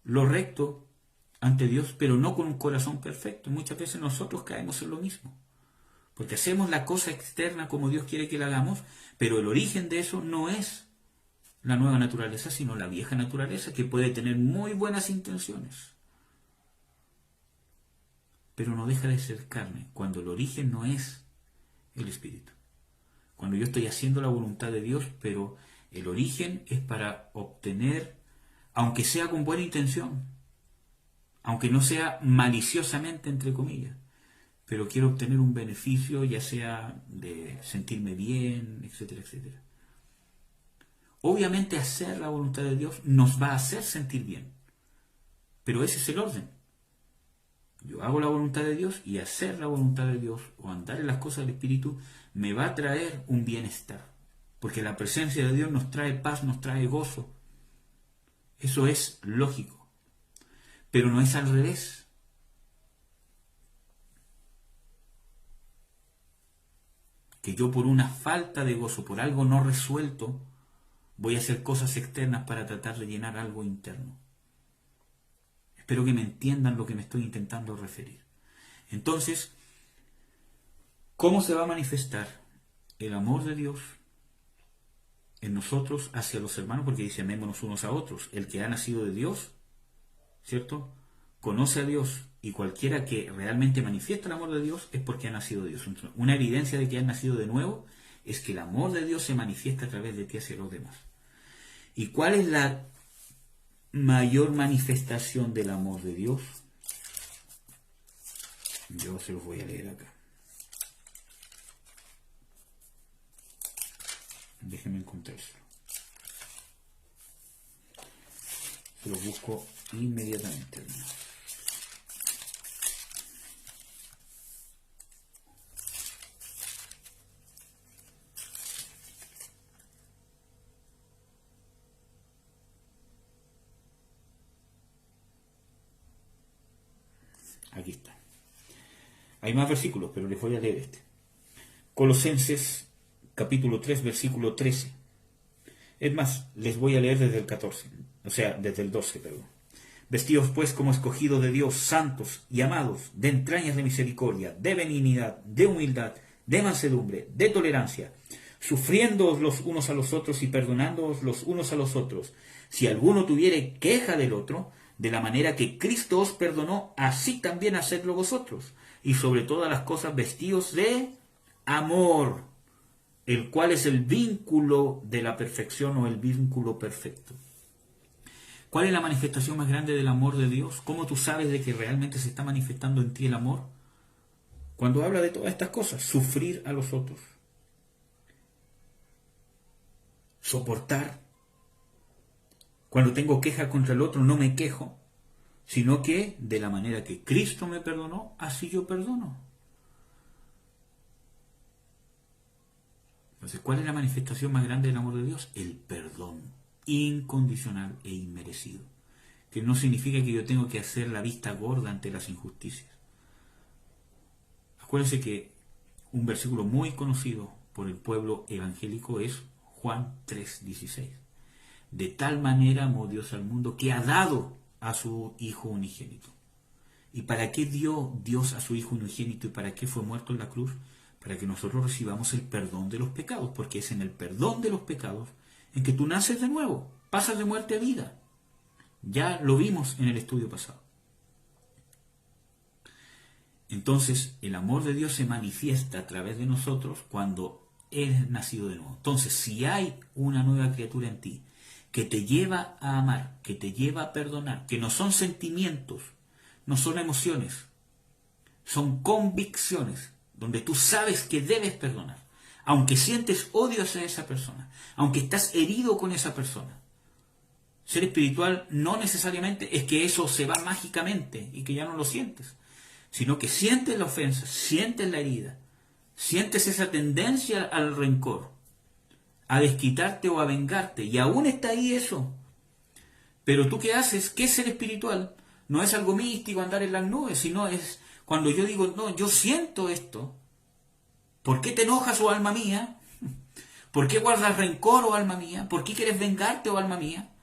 lo recto ante Dios, pero no con un corazón perfecto. Muchas veces nosotros caemos en lo mismo, porque hacemos la cosa externa como Dios quiere que la hagamos, pero el origen de eso no es la nueva naturaleza, sino la vieja naturaleza, que puede tener muy buenas intenciones, pero no deja de ser carne, cuando el origen no es el Espíritu. Cuando yo estoy haciendo la voluntad de Dios, pero el origen es para obtener, aunque sea con buena intención, aunque no sea maliciosamente, entre comillas, pero quiero obtener un beneficio, ya sea de sentirme bien, etcétera, etcétera. Obviamente hacer la voluntad de Dios nos va a hacer sentir bien, pero ese es el orden. Yo hago la voluntad de Dios y hacer la voluntad de Dios o andar en las cosas del Espíritu me va a traer un bienestar, porque la presencia de Dios nos trae paz, nos trae gozo. Eso es lógico, pero no es al revés. Que yo por una falta de gozo, por algo no resuelto, voy a hacer cosas externas para tratar de llenar algo interno. Espero que me entiendan lo que me estoy intentando referir. Entonces, ¿cómo se va a manifestar el amor de Dios en nosotros hacia los hermanos? Porque dice, amémonos unos a otros. El que ha nacido de Dios, ¿cierto?, conoce a Dios, y cualquiera que realmente manifiesta el amor de Dios es porque ha nacido de Dios. Una evidencia de que has nacido de nuevo es que el amor de Dios se manifiesta a través de ti hacia los demás. ¿Y cuál es la mayor manifestación del amor de Dios? Yo se los voy a leer acá. Déjenme encontrárselo. Se lo busco inmediatamente, hermanos. Aquí está. Hay más versículos, pero les voy a leer este. Colosenses capítulo 3, versículo 13. Es más, les voy a leer desde el 14, o sea, desde el 12, perdón. Vestidos pues como escogidos de Dios, santos y amados, de entrañas de misericordia, de benignidad, de humildad, de mansedumbre, de tolerancia, sufriéndoos los unos a los otros y perdonándoos los unos a los otros. Si alguno tuviere queja del otro, de la manera que Cristo os perdonó, así también hacedlo vosotros. Y sobre todas las cosas vestidos de amor, el cual es el vínculo de la perfección o el vínculo perfecto. ¿Cuál es la manifestación más grande del amor de Dios? ¿Cómo tú sabes de que realmente se está manifestando en ti el amor? Cuando habla de todas estas cosas, sufrir a los otros, soportar. Cuando tengo queja contra el otro, no me quejo, sino que de la manera que Cristo me perdonó, así yo perdono. Entonces, ¿cuál es la manifestación más grande del amor de Dios? El perdón incondicional e inmerecido. Que no significa que yo tengo que hacer la vista gorda ante las injusticias. Acuérdense que un versículo muy conocido por el pueblo evangélico es Juan 3:16. De tal manera amó Dios al mundo que ha dado a su Hijo unigénito. ¿Y para qué dio Dios a su Hijo unigénito y para qué fue muerto en la cruz? Para que nosotros recibamos el perdón de los pecados, porque es en el perdón de los pecados en que tú naces de nuevo, pasas de muerte a vida. Ya lo vimos en el estudio pasado. Entonces, el amor de Dios se manifiesta a través de nosotros cuando eres nacido de nuevo. Entonces, si hay una nueva criatura en ti que te lleva a amar, que te lleva a perdonar, que no son sentimientos, no son emociones, son convicciones, donde tú sabes que debes perdonar, aunque sientes odio hacia esa persona, aunque estás herido con esa persona. Ser espiritual no necesariamente es que eso se va mágicamente y que ya no lo sientes, sino que sientes la ofensa, sientes la herida, sientes esa tendencia al rencor, a desquitarte o a vengarte, y aún está ahí eso. Pero tú, ¿qué haces? ¿Qué es ser espiritual? No es algo místico, andar en las nubes, sino es cuando yo digo, no, yo siento esto. ¿Por qué te enojas, oh alma mía? ¿Por qué guardas rencor, oh alma mía? ¿Por qué quieres vengarte, oh alma mía?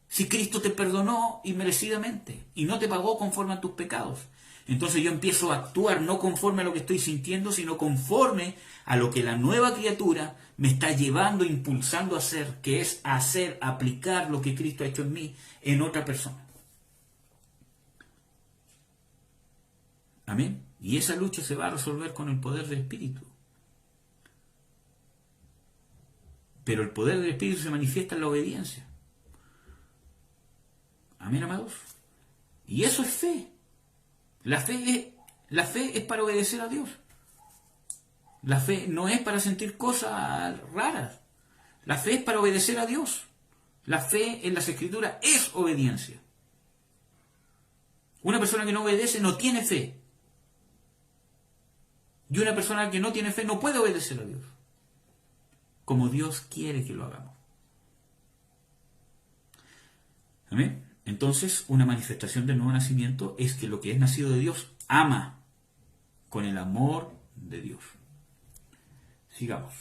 Si Cristo te perdonó inmerecidamente y no te pagó conforme a tus pecados. Entonces yo empiezo a actuar no conforme a lo que estoy sintiendo, sino conforme a lo que la nueva criatura me está llevando, impulsando a hacer, que es hacer, aplicar lo que Cristo ha hecho en mí, en otra persona. Amén. Y esa lucha se va a resolver con el poder del Espíritu. Pero el poder del Espíritu se manifiesta en la obediencia. Amén, amados. Y eso es fe. La fe es para obedecer a Dios. La fe no es para sentir cosas raras. La fe es para obedecer a Dios. La fe en las Escrituras es obediencia. Una persona que no obedece no tiene fe. Y una persona que no tiene fe no puede obedecer a Dios, como Dios quiere que lo hagamos. ¿Amén? Entonces, una manifestación del nuevo nacimiento es que lo que es nacido de Dios ama con el amor de Dios. Sigamos.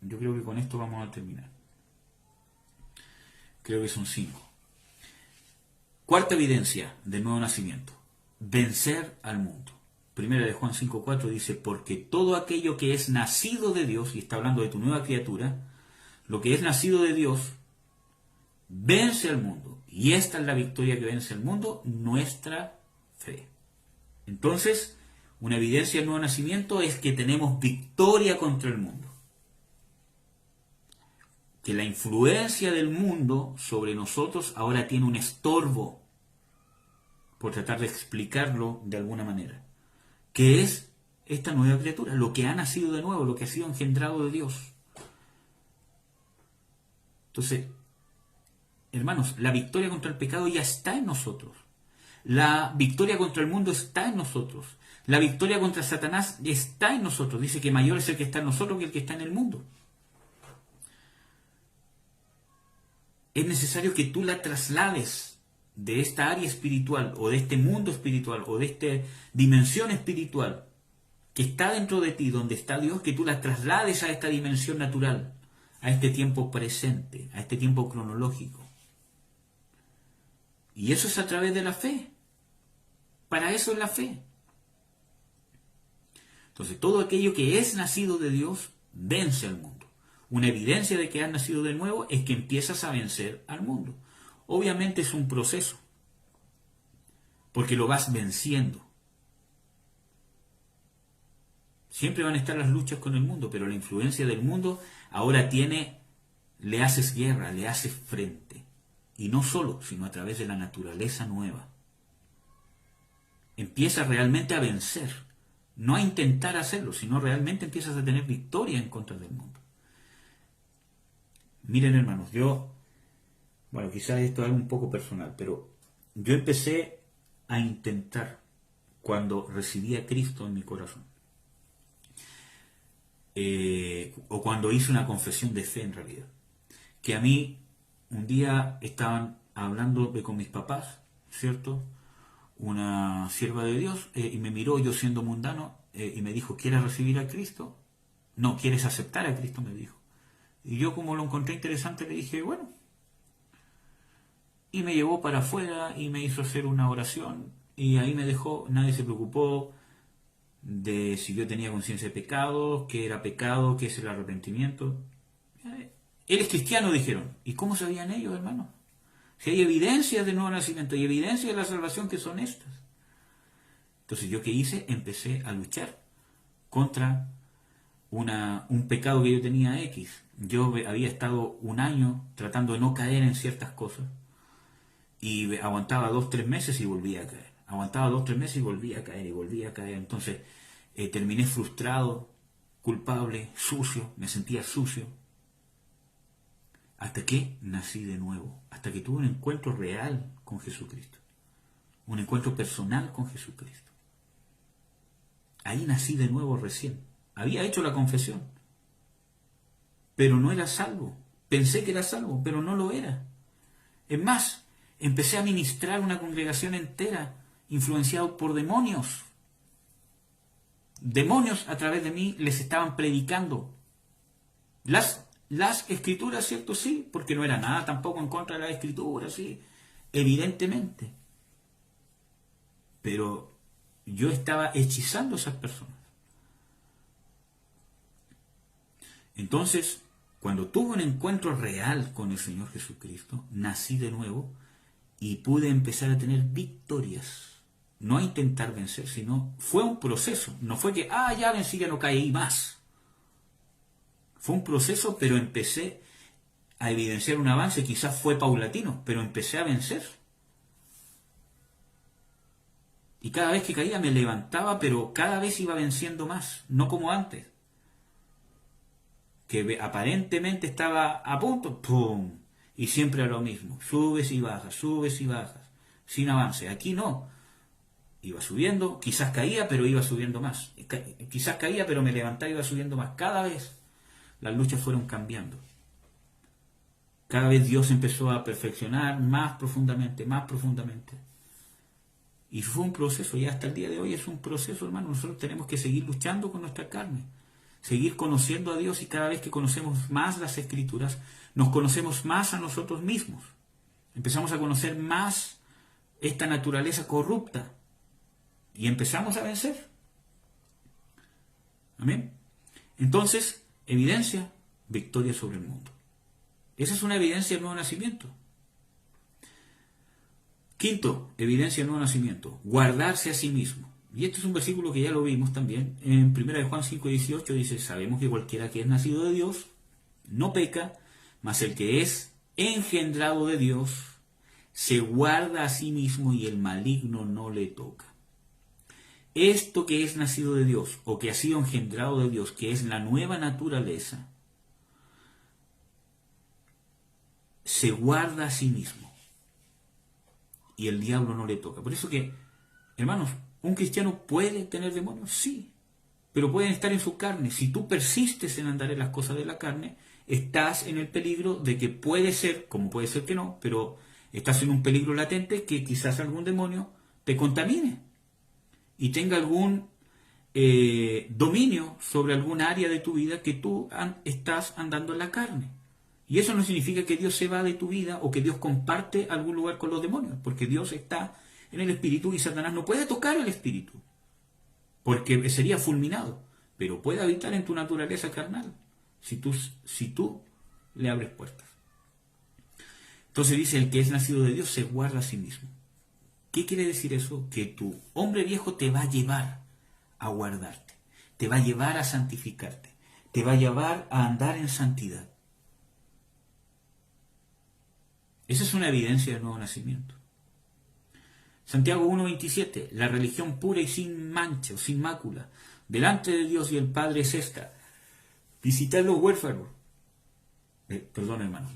Yo creo que con esto vamos a terminar. Creo que son 5. Cuarta evidencia del nuevo nacimiento: vencer al mundo. Primera de Juan 5:4 dice, porque todo aquello que es nacido de Dios, y está hablando de tu nueva criatura, lo que es nacido de Dios, vence al mundo. Y esta es la victoria que vence al mundo, nuestra fe. Entonces, una evidencia del nuevo nacimiento es que tenemos victoria contra el mundo. Que la influencia del mundo sobre nosotros ahora tiene un estorbo, por tratar de explicarlo de alguna manera. ¿Qué es esta nueva criatura? Lo que ha nacido de nuevo, lo que ha sido engendrado de Dios. Entonces, hermanos, la victoria contra el pecado ya está en nosotros. La victoria contra el mundo está en nosotros. La victoria contra Satanás está en nosotros. Dice que mayor es el que está en nosotros que el que está en el mundo. Es necesario que tú la traslades de esta área espiritual, o de este mundo espiritual, o de esta dimensión espiritual que está dentro de ti, donde está Dios, que tú la traslades a esta dimensión natural, a este tiempo presente, a este tiempo cronológico. Y eso es a través de la fe. Para eso es la fe. Entonces, todo aquello que es nacido de Dios vence al mundo. Una evidencia de que has nacido de nuevo es que empiezas a vencer al mundo. Obviamente es un proceso, porque lo vas venciendo. Siempre van a estar las luchas con el mundo, pero la influencia del mundo ahora le haces guerra, le haces frente. Y no solo, sino a través de la naturaleza nueva. Empiezas realmente a vencer. No a intentar hacerlo, sino realmente empiezas a tener victoria en contra del mundo. Miren, hermanos, quizás esto es algo un poco personal, pero yo empecé a intentar, cuando recibí a Cristo en mi corazón, o cuando hice una confesión de fe en realidad, que a mí un día estaban hablando con mis papás, ¿cierto?, una sierva de Dios, y me miró, yo siendo mundano, y me dijo, ¿quieres recibir a Cristo? No, ¿quieres aceptar a Cristo?, me dijo. Y yo, como lo encontré interesante, le dije, bueno. Y me llevó para afuera y me hizo hacer una oración, y ahí me dejó. Nadie se preocupó de si yo tenía conciencia de pecado, qué era pecado, qué es el arrepentimiento. Él es cristiano, dijeron. ¿Y cómo sabían ellos, hermano? Si hay evidencias del nuevo nacimiento, hay evidencias de la salvación que son estas. Entonces, ¿yo qué hice? Empecé a luchar contra un pecado que yo tenía X. Yo había estado un año tratando de no caer en ciertas cosas, y aguantaba 2-3 meses y volvía a caer. Aguantaba 2-3 meses y volvía a caer, y volvía a caer. Entonces, terminé frustrado, culpable, sucio, me sentía sucio. Hasta que nací de nuevo, hasta que tuve un encuentro real con Jesucristo, un encuentro personal con Jesucristo. Ahí nací de nuevo recién. Había hecho la confesión, pero no era salvo. Pensé que era salvo, pero no lo era. Es más, empecé a ministrar una congregación entera influenciado por demonios. Demonios a través de mí les estaban predicando las escrituras, ¿cierto? Sí, porque no era nada tampoco en contra de las escrituras, sí, evidentemente. Pero yo estaba hechizando a esas personas. Entonces, cuando tuve un encuentro real con el Señor Jesucristo, nací de nuevo y pude empezar a tener victorias. No a intentar vencer, sino fue un proceso. No fue que, ya vencí, ya no caí más. Fue un proceso, pero empecé a evidenciar un avance. Quizás fue paulatino, pero empecé a vencer. Y cada vez que caía me levantaba, pero cada vez iba venciendo más. No como antes, que aparentemente estaba a punto, ¡pum! Y siempre a lo mismo. Subes y bajas, sin avance. Aquí no. Iba subiendo, quizás caía, pero iba subiendo más. Quizás caía, pero me levantaba y iba subiendo más. Cada vez las luchas fueron cambiando. Cada vez Dios empezó a perfeccionar más profundamente, más profundamente. Y fue un proceso, y hasta el día de hoy es un proceso, hermano. Nosotros tenemos que seguir luchando con nuestra carne, seguir conociendo a Dios, y cada vez que conocemos más las Escrituras, nos conocemos más a nosotros mismos. Empezamos a conocer más esta naturaleza corrupta y empezamos a vencer. Amén. Entonces, evidencia, victoria sobre el mundo. Esa es una evidencia del nuevo nacimiento. Quinto, evidencia del nuevo nacimiento, guardarse a sí mismo. Y este es un versículo que ya lo vimos también. En 1 Juan 5:18 dice, sabemos que cualquiera que es nacido de Dios no peca, mas el que es engendrado de Dios se guarda a sí mismo y el maligno no le toca. Esto que es nacido de Dios, o que ha sido engendrado de Dios, que es la nueva naturaleza, se guarda a sí mismo y el diablo no le toca. Por eso que, hermanos, ¿un cristiano puede tener demonios? Sí, pero pueden estar en su carne. Si tú persistes en andar en las cosas de la carne, estás en el peligro de que puede ser, como puede ser que no, pero Estás en un peligro latente que quizás algún demonio te contamine y tenga algún dominio sobre algún área de tu vida que tú estás andando en la carne. Y eso no significa que Dios se va de tu vida o que Dios comparte algún lugar con los demonios, porque Dios está en el espíritu y Satanás no puede tocar el espíritu, porque sería fulminado, pero puede habitar en tu naturaleza carnal si tú le abres puertas. Entonces dice, el que es nacido de Dios se guarda a sí mismo. ¿Qué quiere decir eso? Que tu hombre viejo te va a llevar a guardarte, te va a llevar a santificarte, te va a llevar a andar en santidad. Esa es una evidencia del nuevo nacimiento. Santiago 1:27, la religión pura y sin mancha o sin mácula delante de Dios y el Padre es esta: visitar los huérfanos,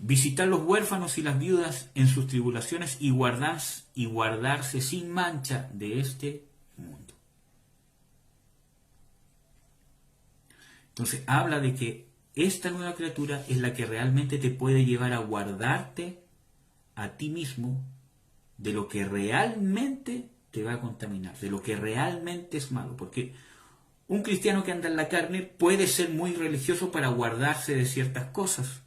visitar los huérfanos y las viudas en sus tribulaciones y guardarse sin mancha de este mundo. Entonces habla de que esta nueva criatura es la que realmente te puede llevar a guardarte a ti mismo de lo que realmente te va a contaminar, de lo que realmente es malo. Porque un cristiano que anda en la carne puede ser muy religioso para guardarse de ciertas cosas,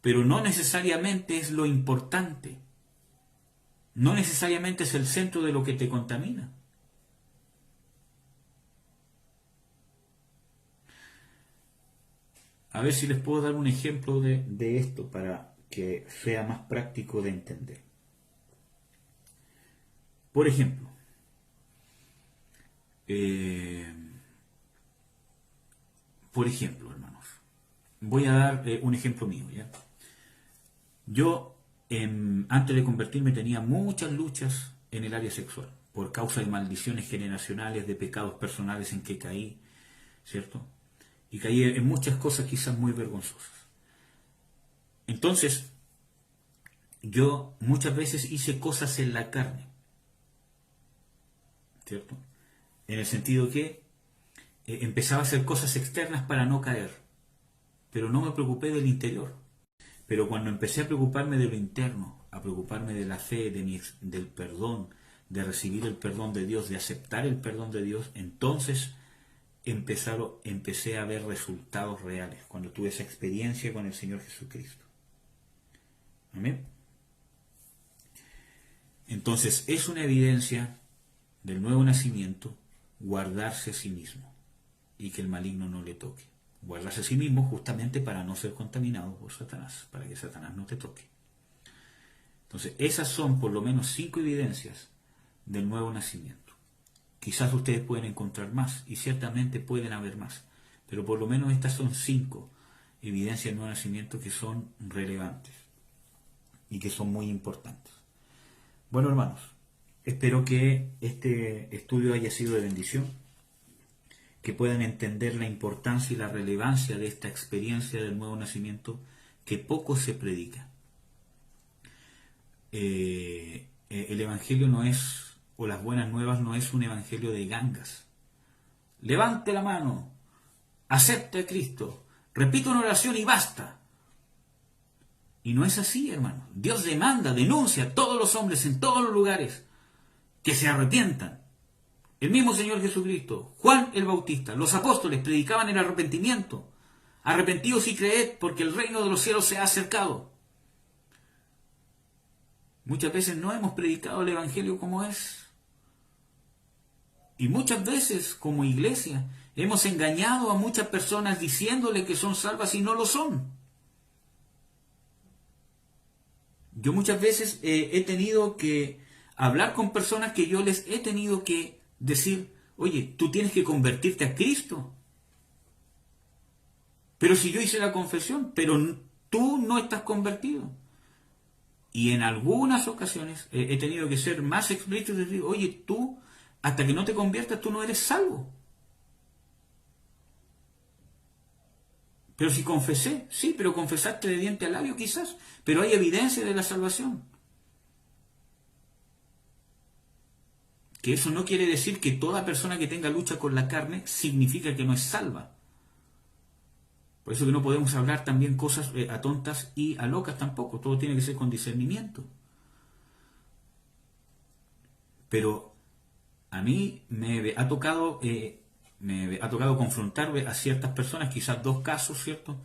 pero no necesariamente es lo importante. No necesariamente es el centro de lo que te contamina. A ver si les puedo dar un ejemplo de esto para que sea más práctico de entender. Por ejemplo, hermanos, voy a dar un ejemplo mío, ¿ya? Yo, antes de convertirme, tenía muchas luchas en el área sexual, por causa de maldiciones generacionales, de pecados personales en que caí, ¿cierto? Y caí en muchas cosas quizás muy vergonzosas. Entonces, yo muchas veces hice cosas en la carne, ¿cierto? En el sentido que empezaba a hacer cosas externas para no caer, pero no me preocupé del interior. Pero cuando empecé a preocuparme de lo interno, a preocuparme de la fe, del perdón, de recibir el perdón de Dios, de aceptar el perdón de Dios, entonces empecé a ver resultados reales, cuando tuve esa experiencia con el Señor Jesucristo. Amén. Entonces es una evidencia del nuevo nacimiento guardarse a sí mismo y que el maligno no le toque. Guardarse a sí mismo justamente para no ser contaminado por Satanás, para que Satanás no te toque. Entonces esas son por lo menos 5 evidencias del nuevo nacimiento. Quizás ustedes pueden encontrar más y ciertamente pueden haber más, pero por lo menos estas son 5 evidencias del nuevo nacimiento que son relevantes y que son muy importantes. Bueno, hermanos, espero que este estudio haya sido de bendición, que puedan entender la importancia y la relevancia de esta experiencia del nuevo nacimiento que poco se predica. El evangelio no es, o las buenas nuevas no es un evangelio de gangas. Levante la mano, acepte a Cristo, repita una oración y basta. Y no es así, hermano. Dios demanda, denuncia a todos los hombres en todos los lugares que se arrepientan. El mismo Señor Jesucristo, Juan el Bautista, los apóstoles predicaban el arrepentimiento. Arrepentíos y creed, porque el reino de los cielos se ha acercado. Muchas veces no hemos predicado el Evangelio como es. Y muchas veces, como iglesia, hemos engañado a muchas personas diciéndole que son salvas y no lo son. Yo muchas veces he tenido que hablar con personas que yo les he tenido que decir, oye, tú tienes que convertirte a Cristo. Pero si yo hice la confesión, pero tú no estás convertido. Y en algunas ocasiones he tenido que ser más explícito y decir, oye, tú, hasta que no te conviertas, tú no eres salvo. Pero si confesé, sí, pero confesaste de diente a labio quizás, pero hay evidencia de la salvación. Que eso no quiere decir que toda persona que tenga lucha con la carne significa que no es salva. Por eso que no podemos hablar también cosas a tontas y a locas tampoco. Todo tiene que ser con discernimiento. Pero a mí me ha tocado confrontar a ciertas personas, quizás dos casos, ¿cierto?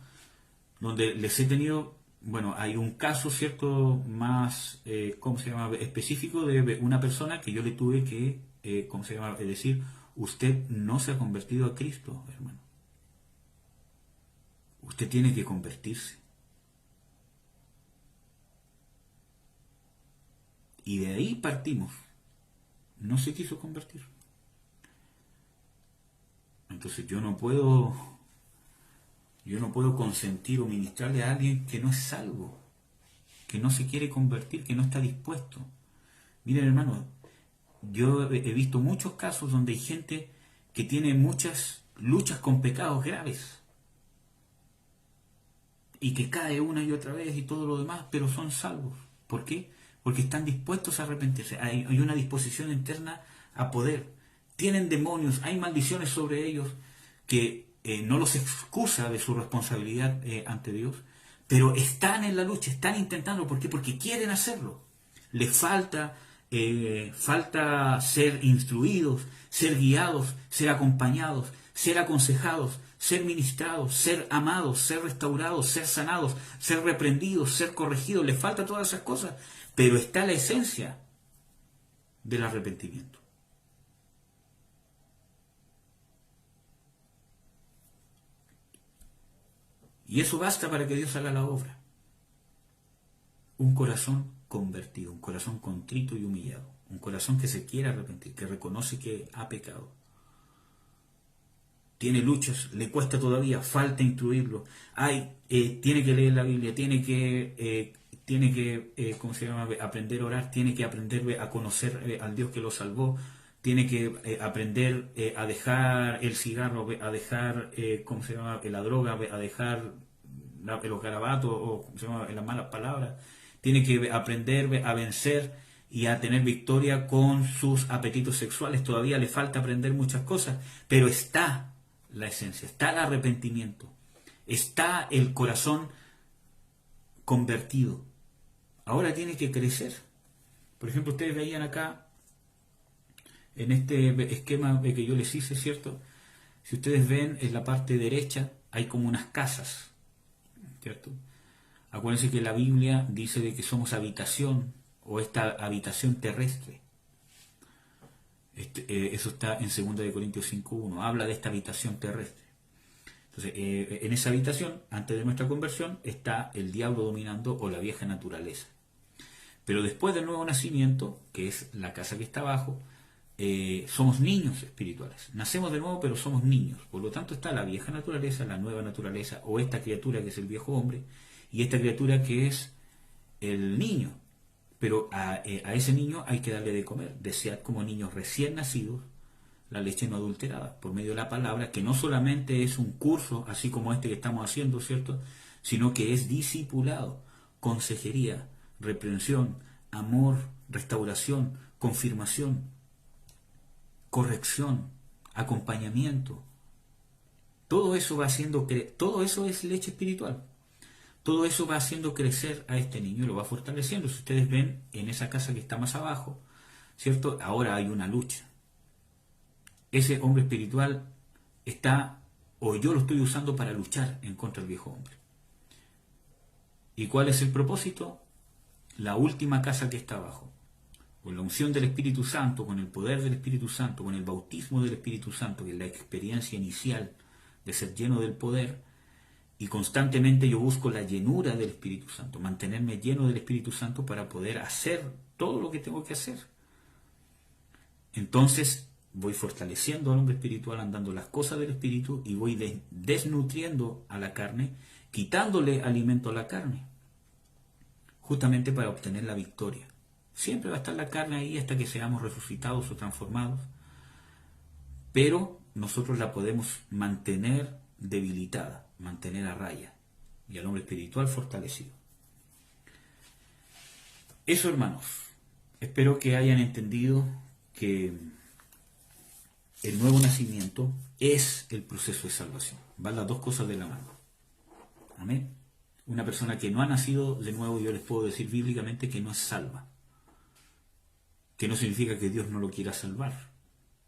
Donde les he tenido, bueno, hay un caso, ¿cierto? Más, ¿cómo se llama? Específico de una persona que yo le tuve que, ¿cómo se llama? Decir, usted no se ha convertido a Cristo, hermano. Usted tiene que convertirse. Y de ahí partimos. No se quiso convertir. Entonces yo no puedo consentir o ministrarle a alguien que no es salvo, que no se quiere convertir, que no está dispuesto. Miren, hermano, yo he visto muchos casos donde hay gente que tiene muchas luchas con pecados graves y que cae una y otra vez y todo lo demás, pero son salvos. ¿Por qué? Porque están dispuestos a arrepentirse. Hay una disposición interna a poder. Tienen demonios, hay maldiciones sobre ellos que no los excusa de su responsabilidad ante Dios, pero están en la lucha, están intentando. ¿Por qué? Porque quieren hacerlo. Les falta ser instruidos, ser guiados, ser acompañados, ser aconsejados, ser ministrados, ser amados, ser restaurados, ser sanados, ser reprendidos, ser corregidos. Les falta todas esas cosas, pero está la esencia del arrepentimiento. Y eso basta para que Dios haga la obra. Un corazón convertido, un corazón contrito y humillado, un corazón que se quiere arrepentir, que reconoce que ha pecado. Tiene luchas, le cuesta todavía, falta instruirlo. Tiene que leer la Biblia, tiene que ¿cómo se llama? Aprender a orar, tiene que aprender a conocer al Dios que lo salvó, tiene que aprender a dejar el cigarro, a dejar, ¿cómo se llama? La droga, a dejar los garabatos o ¿cómo se llama? Las malas palabras. Tiene que aprender a vencer y a tener victoria con sus apetitos sexuales. Todavía le falta aprender muchas cosas, pero está la esencia, está el arrepentimiento, está el corazón convertido. Ahora tiene que crecer. Por ejemplo, ustedes veían acá, en este esquema que yo les hice, ¿cierto? Si ustedes ven, en la parte derecha hay como unas casas, ¿cierto? Acuérdense que la Biblia dice de que somos habitación, o esta habitación terrestre. Eso está en 2 Corintios 5:1, habla de esta habitación terrestre. Entonces, en esa habitación, antes de nuestra conversión, está el diablo dominando o la vieja naturaleza. Pero después del nuevo nacimiento, que es la casa que está abajo, somos niños espirituales. Nacemos de nuevo, pero somos niños. Por lo tanto está la vieja naturaleza, la nueva naturaleza, o esta criatura que es el viejo hombre, y esta criatura que es el niño. Pero a ese niño hay que darle de comer. Desead como niños recién nacidos la leche no adulterada, por medio de la palabra, que no solamente es un curso, así como este que estamos haciendo, ¿cierto? Sino que es discipulado, consejería, reprensión, amor, restauración, confirmación, corrección, acompañamiento. Todo eso va haciendo todo eso es leche espiritual. Todo eso va haciendo crecer a este niño y lo va fortaleciendo. Si ustedes ven en esa casa que está más abajo, ¿cierto? Ahora hay una lucha. Ese hombre espiritual está, o yo lo estoy usando para luchar en contra del viejo hombre. ¿Y cuál es el propósito? La última casa que está abajo. Con la unción del Espíritu Santo, con el poder del Espíritu Santo, con el bautismo del Espíritu Santo, que es la experiencia inicial de ser lleno del poder, y constantemente yo busco la llenura del Espíritu Santo, mantenerme lleno del Espíritu Santo para poder hacer todo lo que tengo que hacer. Entonces voy fortaleciendo al hombre espiritual, andando las cosas del Espíritu, y voy desnutriendo a la carne, quitándole alimento a la carne, justamente para obtener la victoria. Siempre va a estar la carne ahí hasta que seamos resucitados o transformados, pero nosotros la podemos mantener debilitada, mantener a raya, y al hombre espiritual fortalecido. Eso, hermanos, espero que hayan entendido que el nuevo nacimiento es el proceso de salvación. Van las dos cosas de la mano. Amén. Una persona que no ha nacido de nuevo, yo les puedo decir bíblicamente que no es salva. que no significa que Dios no lo quiera salvar.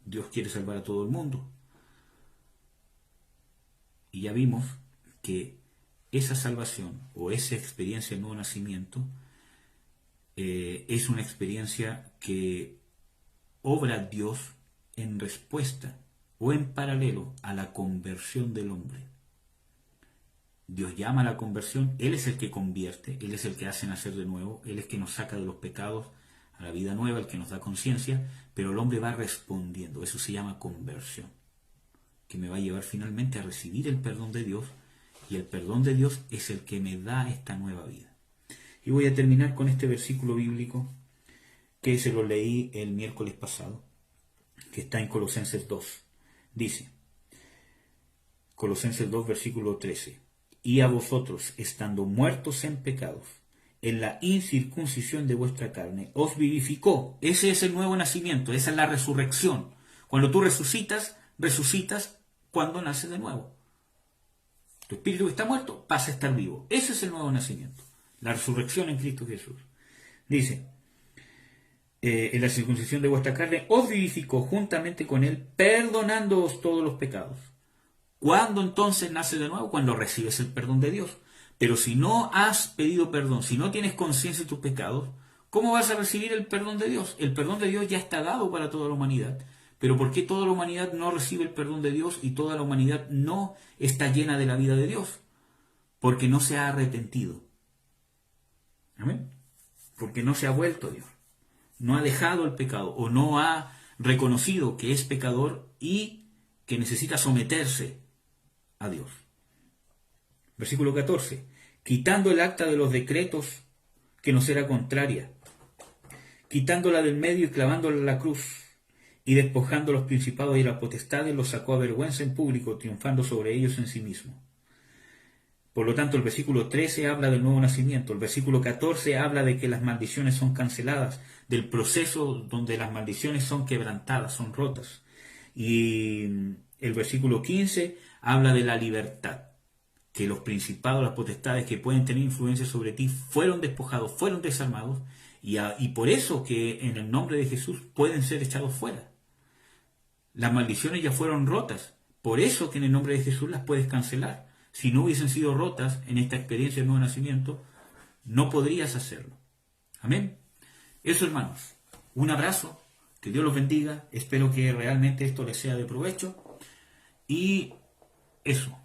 Dios quiere salvar a todo el mundo. Y ya vimos que esa salvación o esa experiencia de nuevo nacimiento es una experiencia que obra Dios en respuesta o en paralelo a la conversión del hombre. Dios llama a la conversión, Él es el que convierte, Él es el que hace nacer de nuevo, Él es el que nos saca de los pecados a la vida nueva, el que nos da conciencia, pero el hombre va respondiendo. Eso se llama conversión, que me va a llevar finalmente a recibir el perdón de Dios, y el perdón de Dios es el que me da esta nueva vida. Y voy a terminar con este versículo bíblico que se lo leí el miércoles pasado, que está en Colosenses 2. Dice, Colosenses 2, versículo 13, y a vosotros, estando muertos en pecados, en la incircuncisión de vuestra carne, os vivificó. Ese es el nuevo nacimiento, esa es la resurrección. Cuando tú resucitas cuando naces de nuevo. Tu espíritu que está muerto pasa a estar vivo. Ese es el nuevo nacimiento, la resurrección en Cristo Jesús. Dice, en la circuncisión de vuestra carne, os vivificó juntamente con Él, perdonándoos todos los pecados. ¿Cuándo entonces naces de nuevo? Cuando recibes el perdón de Dios. Pero si no has pedido perdón, si no tienes conciencia de tus pecados, ¿cómo vas a recibir el perdón de Dios? El perdón de Dios ya está dado para toda la humanidad. Pero ¿por qué toda la humanidad no recibe el perdón de Dios y toda la humanidad no está llena de la vida de Dios? Porque no se ha arrepentido. ¿Amén? Porque no se ha vuelto a Dios. No ha dejado el pecado o no ha reconocido que es pecador y que necesita someterse a Dios. Versículo 14. Quitando el acta de los decretos que nos era contraria, quitándola del medio y clavándola en la cruz, y despojando los principados y las potestades, los sacó a vergüenza en público, triunfando sobre ellos en sí mismo. Por lo tanto, el versículo 13 habla del nuevo nacimiento, el versículo 14 habla de que las maldiciones son canceladas, del proceso donde las maldiciones son quebrantadas, son rotas. Y el versículo 15 habla de la libertad, que los principados, las potestades que pueden tener influencia sobre ti fueron despojados, fueron desarmados, y por eso que en el nombre de Jesús pueden ser echados fuera. Las maldiciones ya fueron rotas, por eso que en el nombre de Jesús las puedes cancelar. Si no hubiesen sido rotas en esta experiencia del nuevo nacimiento, no podrías hacerlo. Amén. Eso, hermanos. Un abrazo. Que Dios los bendiga. Espero que realmente esto les sea de provecho. Y eso.